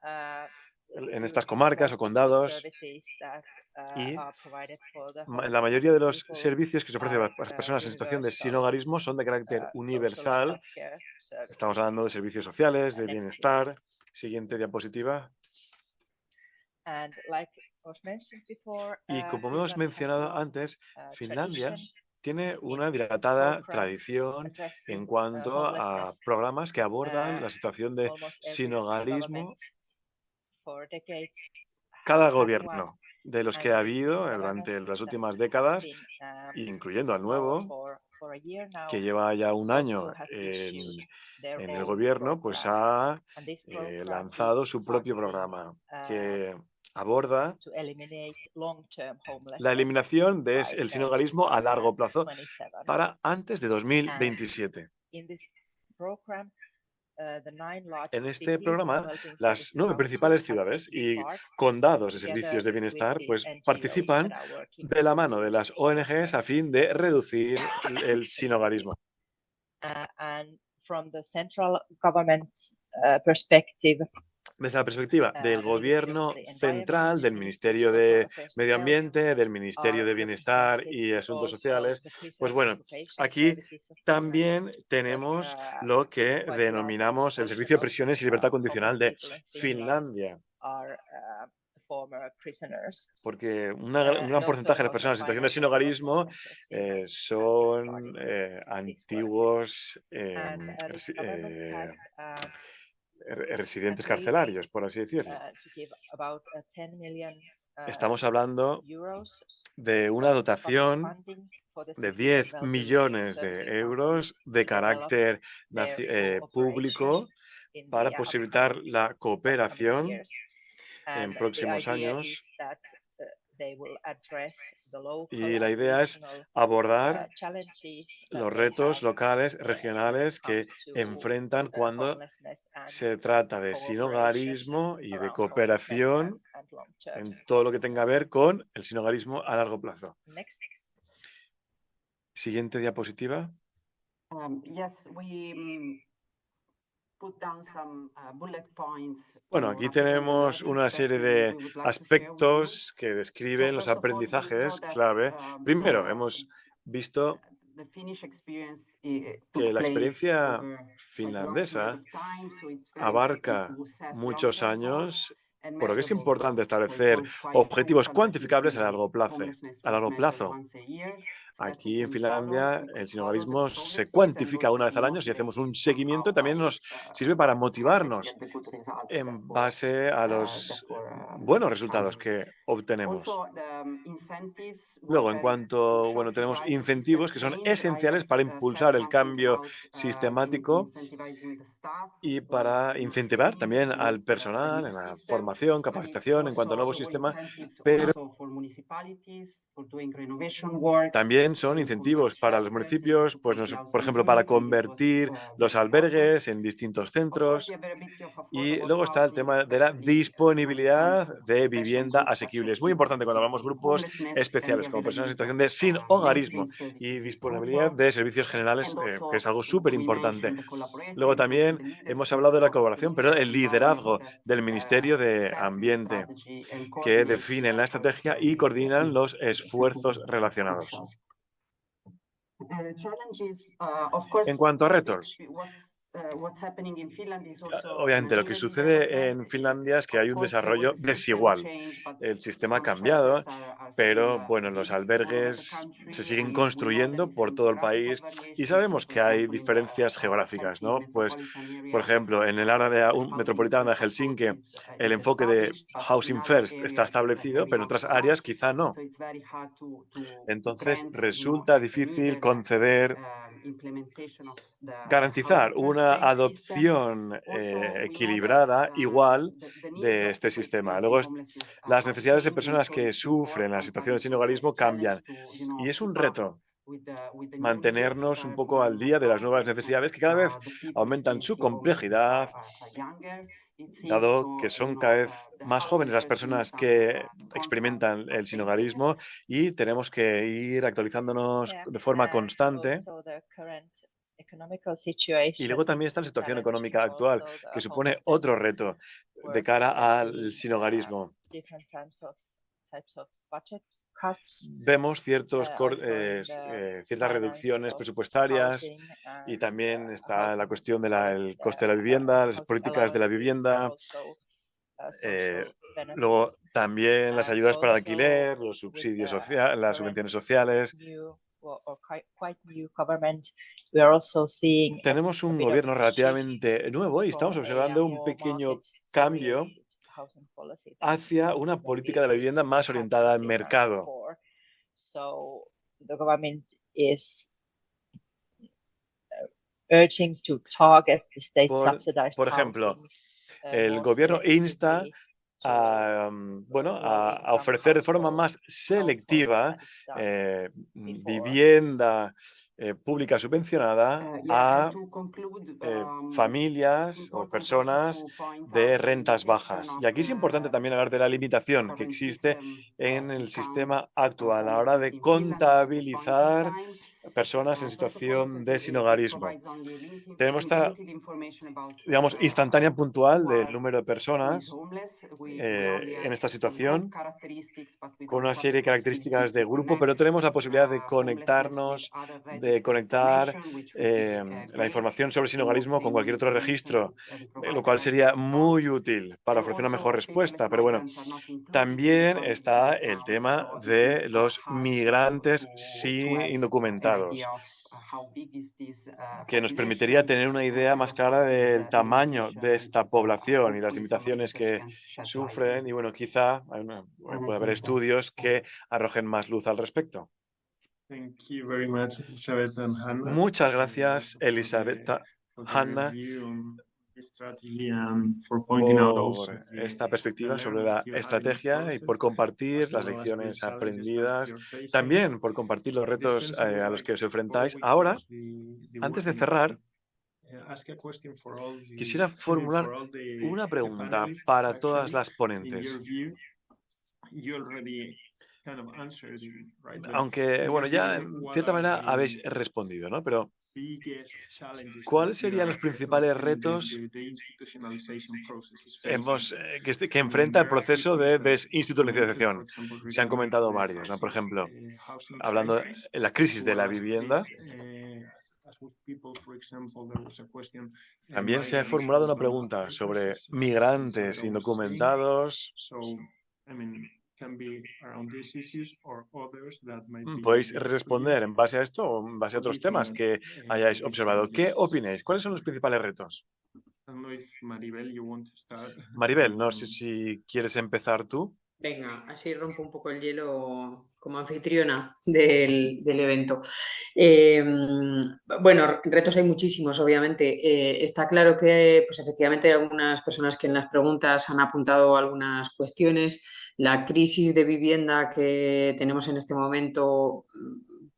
en estas comarcas o condados, y la mayoría de los servicios que se ofrecen a las personas en situación de sinhogarismo son de carácter universal. Estamos hablando de servicios sociales, de bienestar. Siguiente diapositiva. Y como hemos mencionado antes, Finlandia tiene una dilatada tradición en cuanto a programas que abordan la situación de sinhogarismo. Cada gobierno de los que ha habido durante las últimas décadas, incluyendo al nuevo, que lleva ya un año en el gobierno, pues ha lanzado su propio programa que aborda la eliminación del sinhogarismo a largo plazo para antes de 2027. En este programa, las 9 principales ciudades y condados de servicios de bienestar pues participan de la mano de las ONGs a fin de reducir el sinhogarismo. Desde la perspectiva del gobierno central, del Ministerio de Medio Ambiente, del Ministerio de Bienestar y Asuntos Sociales, pues aquí también tenemos lo que denominamos el Servicio de Prisiones y Libertad Condicional de Finlandia. Porque un gran porcentaje de las personas en situación de sinhogarismo son antiguos residentes carcelarios, por así decirlo. Estamos hablando de una dotación de 10 millones de euros de carácter público para posibilitar la cooperación en próximos años. Y la idea es abordar los retos locales, regionales que enfrentan cuando se trata de sinhogarismo y de cooperación en todo lo que tenga que ver con el sinhogarismo a largo plazo. Siguiente diapositiva. Bueno, aquí tenemos una serie de aspectos que describen los aprendizajes clave. Primero, hemos visto que la experiencia finlandesa abarca muchos años, por lo que es importante establecer objetivos cuantificables a largo plazo. Aquí en Finlandia el sinhogarismo se cuantifica una vez al año. Si hacemos un seguimiento, también nos sirve para motivarnos en base a los buenos resultados que obtenemos. Luego, en cuanto, tenemos incentivos que son esenciales para impulsar el cambio sistemático y para incentivar también al personal en la formación, capacitación en cuanto al nuevo sistema, pero también son incentivos para los municipios, pues, por ejemplo, para convertir los albergues en distintos centros. Y luego está el tema de la disponibilidad de vivienda asequible. Es muy importante cuando hablamos de grupos especiales, como personas en situación de sin hogarismo y disponibilidad de servicios generales, que es algo súper importante. Luego también hemos hablado de la colaboración, pero el liderazgo del Ministerio de Ambiente, que define la estrategia y coordinan los esfuerzos relacionados. En cuanto a retos, obviamente lo que sucede en Finlandia es que hay un desarrollo desigual. El sistema ha cambiado, pero los albergues se siguen construyendo por todo el país y sabemos que hay diferencias geográficas, ¿no? Pues, por ejemplo, en el área metropolitana de Helsinki, el enfoque de Housing First está establecido, pero en otras áreas quizá no. Entonces, resulta difícil garantizar una adopción equilibrada, igual, de este sistema. Luego, las necesidades de personas que sufren la situación de sinhogarismo cambian y es un reto mantenernos un poco al día de las nuevas necesidades que cada vez aumentan su complejidad, dado que son cada vez más jóvenes las personas que experimentan el sinhogarismo y tenemos que ir actualizándonos de forma constante. Y luego también está la situación económica actual, que supone otro reto de cara al sinhogarismo. Vemos ciertas reducciones presupuestarias y también está la cuestión del coste de la vivienda, las políticas de la vivienda, luego también las ayudas para el alquiler, los subsidios sociales, las subvenciones sociales. Tenemos un gobierno relativamente nuevo y estamos observando un pequeño cambio hacia una política de la vivienda más orientada al mercado. Por ejemplo, el gobierno insta a ofrecer de forma más selectiva vivienda pública subvencionada a familias o personas de rentas bajas. Y aquí es importante también hablar de la limitación que existe en el sistema actual a la hora de contabilizar personas en situación de sinhogarismo. Tenemos esta, instantánea puntual del número de personas en esta situación con una serie de características de grupo, pero tenemos la posibilidad de conectarnos, de conectar la información sobre sinhogarismo con cualquier otro registro, lo cual sería muy útil para ofrecer una mejor respuesta. Pero también está el tema de los migrantes indocumentados, que nos permitiría tener una idea más clara del tamaño de esta población y las limitaciones que sufren. Y quizá puede haber estudios que arrojen más luz al respecto. Muchas gracias, Elisabetta, Hanna, por esta perspectiva sobre la estrategia y por compartir las lecciones aprendidas, también por compartir los retos a los que os enfrentáis. Ahora, antes de cerrar, quisiera formular una pregunta para todas las ponentes. Aunque, ya en cierta manera habéis respondido, ¿no? Pero ¿Cuáles serían los principales retos que enfrenta el proceso de desinstitucionalización? Se han comentado varios, ¿no? Por ejemplo, hablando de la crisis de la vivienda, también se ha formulado una pregunta sobre migrantes indocumentados. ¿Podéis responder en base a esto o en base a otros temas que hayáis observado? ¿Qué opináis? ¿Cuáles son los principales retos? Maribel, no sé si quieres empezar tú. Venga, así rompo un poco el hielo como anfitriona del evento. Bueno, retos hay muchísimos, obviamente. Está claro que, pues efectivamente, hay algunas personas que en las preguntas han apuntado algunas cuestiones. La crisis de vivienda que tenemos en este momento,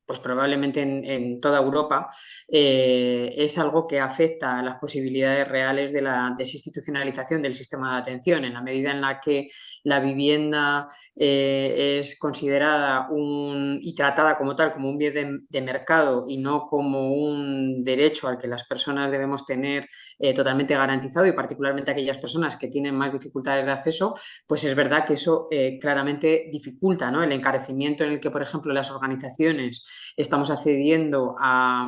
pues probablemente en toda Europa, es algo que afecta a las posibilidades reales de la desinstitucionalización del sistema de atención, en la medida en la que la vivienda es considerada y tratada como tal, como un bien de mercado y no como un derecho al que las personas debemos tener totalmente garantizado, y particularmente aquellas personas que tienen más dificultades de acceso, pues es verdad que eso claramente dificulta, ¿no?, el encarecimiento en el que, por ejemplo, las organizaciones estamos accediendo a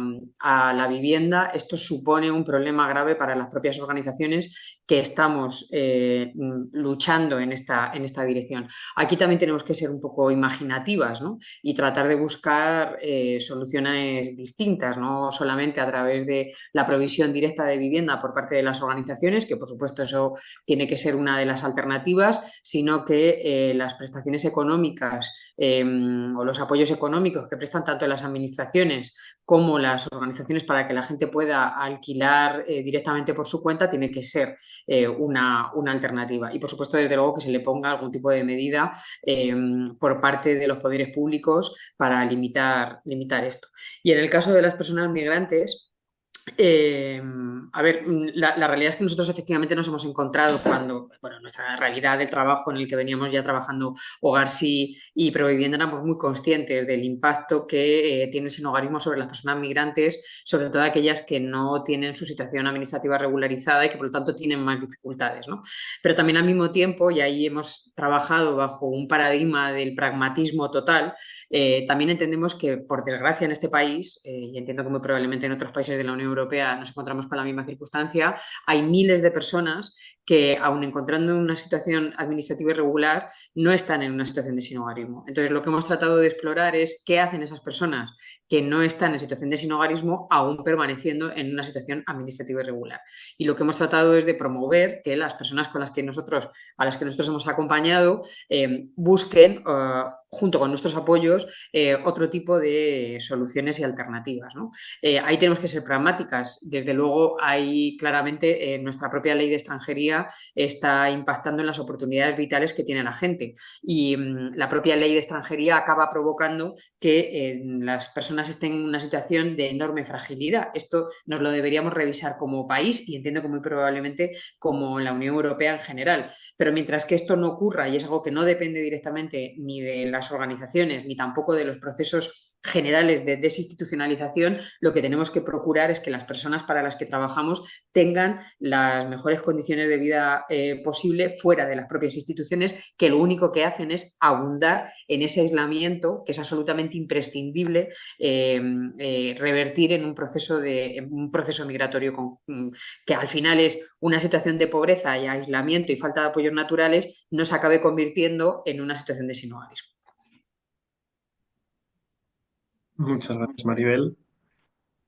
la vivienda. Esto supone un problema grave para las propias organizaciones que estamos luchando en esta dirección. Aquí también tenemos que ser un poco imaginativas, ¿no?, y tratar de buscar soluciones distintas, no solamente a través de la provisión directa de vivienda por parte de las organizaciones, que por supuesto eso tiene que ser una de las alternativas, sino que las prestaciones económicas o los apoyos económicos que prestan tanto las administraciones como las organizaciones para que la gente pueda alquilar directamente por su cuenta tiene que ser una alternativa. Y por supuesto, desde luego, que se le ponga algún tipo de medida por parte de los poderes públicos para limitar esto. Y en el caso de las personas migrantes, a ver, la realidad es que nosotros efectivamente nos hemos encontrado nuestra realidad del trabajo en el que veníamos ya trabajando Hogar Sí y Provivienda, éramos muy conscientes del impacto que tiene el sinhogarismo sobre las personas migrantes, sobre todo aquellas que no tienen su situación administrativa regularizada y que por lo tanto tienen más dificultades, ¿no? Pero también al mismo tiempo, y ahí hemos trabajado bajo un paradigma del pragmatismo total, también entendemos que, por desgracia, en este país, y entiendo que muy probablemente en otros países de la Unión Europea nos encontramos con la misma circunstancia, hay miles de personas que, aun encontrando una situación administrativa irregular, no están en una situación de sinhogarismo. Entonces, lo que hemos tratado de explorar es qué hacen esas personas que no están en situación de sinhogarismo aún permaneciendo en una situación administrativa irregular. Y lo que hemos tratado es de promover que las personas a las que nosotros hemos acompañado busquen, junto con nuestros apoyos, otro tipo de soluciones y alternativas, ¿no? Ahí tenemos que ser pragmáticas. Desde luego, hay claramente nuestra propia ley de extranjería está impactando en las oportunidades vitales que tiene la gente, y la propia ley de extranjería acaba provocando que las personas estén en una situación de enorme fragilidad. Esto nos lo deberíamos revisar como país, y entiendo que muy probablemente como la Unión Europea en general. Pero mientras que esto no ocurra, y es algo que no depende directamente ni de las organizaciones ni tampoco de los procesos generales de desinstitucionalización, lo que tenemos que procurar es que las personas para las que trabajamos tengan las mejores condiciones de vida posible fuera de las propias instituciones, que lo único que hacen es abundar en ese aislamiento que es absolutamente imprescindible revertir en un proceso migratorio que al final es una situación de pobreza y aislamiento y falta de apoyos naturales, no se acabe convirtiendo en una situación de sinhogarismo. Muchas gracias, Maribel.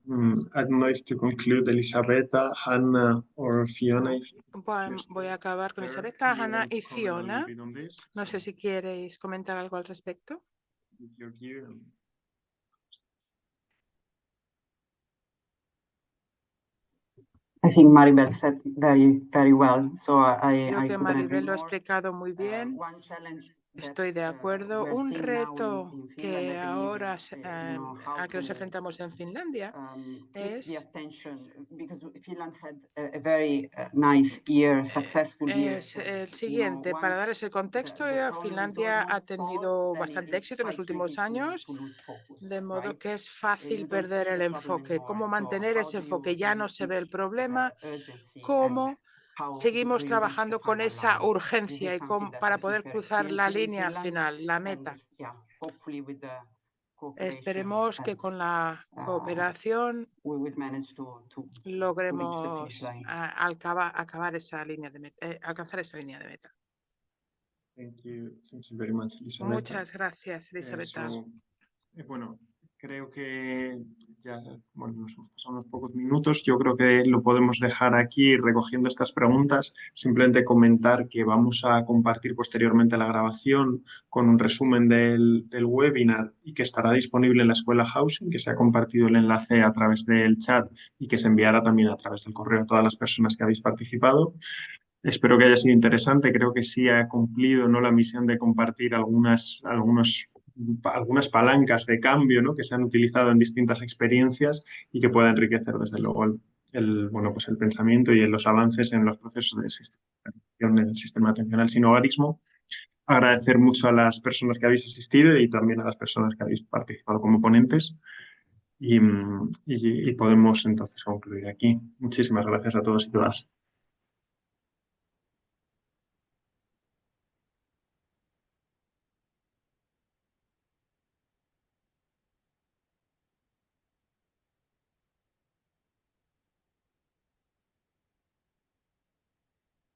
I don't know if to conclude, Elisabetta, Hannah or Fiona. Voy a acabar con Elisabetta, Hannah y Fiona. No sé si queréis comentar algo al respecto. I think Maribel said very well. So Creo que Maribel lo ha explicado muy bien. Estoy de acuerdo. Un reto que ahora al que nos enfrentamos en Finlandia es el siguiente. Para dar ese contexto, Finlandia ha tenido bastante éxito en los últimos años, de modo que es fácil perder el enfoque. ¿Cómo mantener ese enfoque? Ya no se ve el problema, cómo seguimos trabajando con esa urgencia y para poder cruzar la línea final, la meta. Esperemos que con la cooperación logremos alcanzar esa línea de meta. Thank you very much, Elisabetta. Muchas gracias, Elisabetta. Bueno, creo que ya nos hemos pasado unos pocos minutos. Yo creo que lo podemos dejar aquí recogiendo estas preguntas. Simplemente comentar que vamos a compartir posteriormente la grabación con un resumen del webinar y que estará disponible en la Escuela Housing, que se ha compartido el enlace a través del chat y que se enviará también a través del correo a todas las personas que habéis participado. Espero que haya sido interesante. Creo que sí ha cumplido, ¿no?, la misión de compartir algunas palancas de cambio, ¿no?, que se han utilizado en distintas experiencias y que pueda enriquecer, desde luego, el pensamiento y los avances en los procesos del sistema de atención al sinhogarismo. Agradecer mucho a las personas que habéis asistido y también a las personas que habéis participado como ponentes. Y podemos entonces concluir aquí. Muchísimas gracias a todos y todas.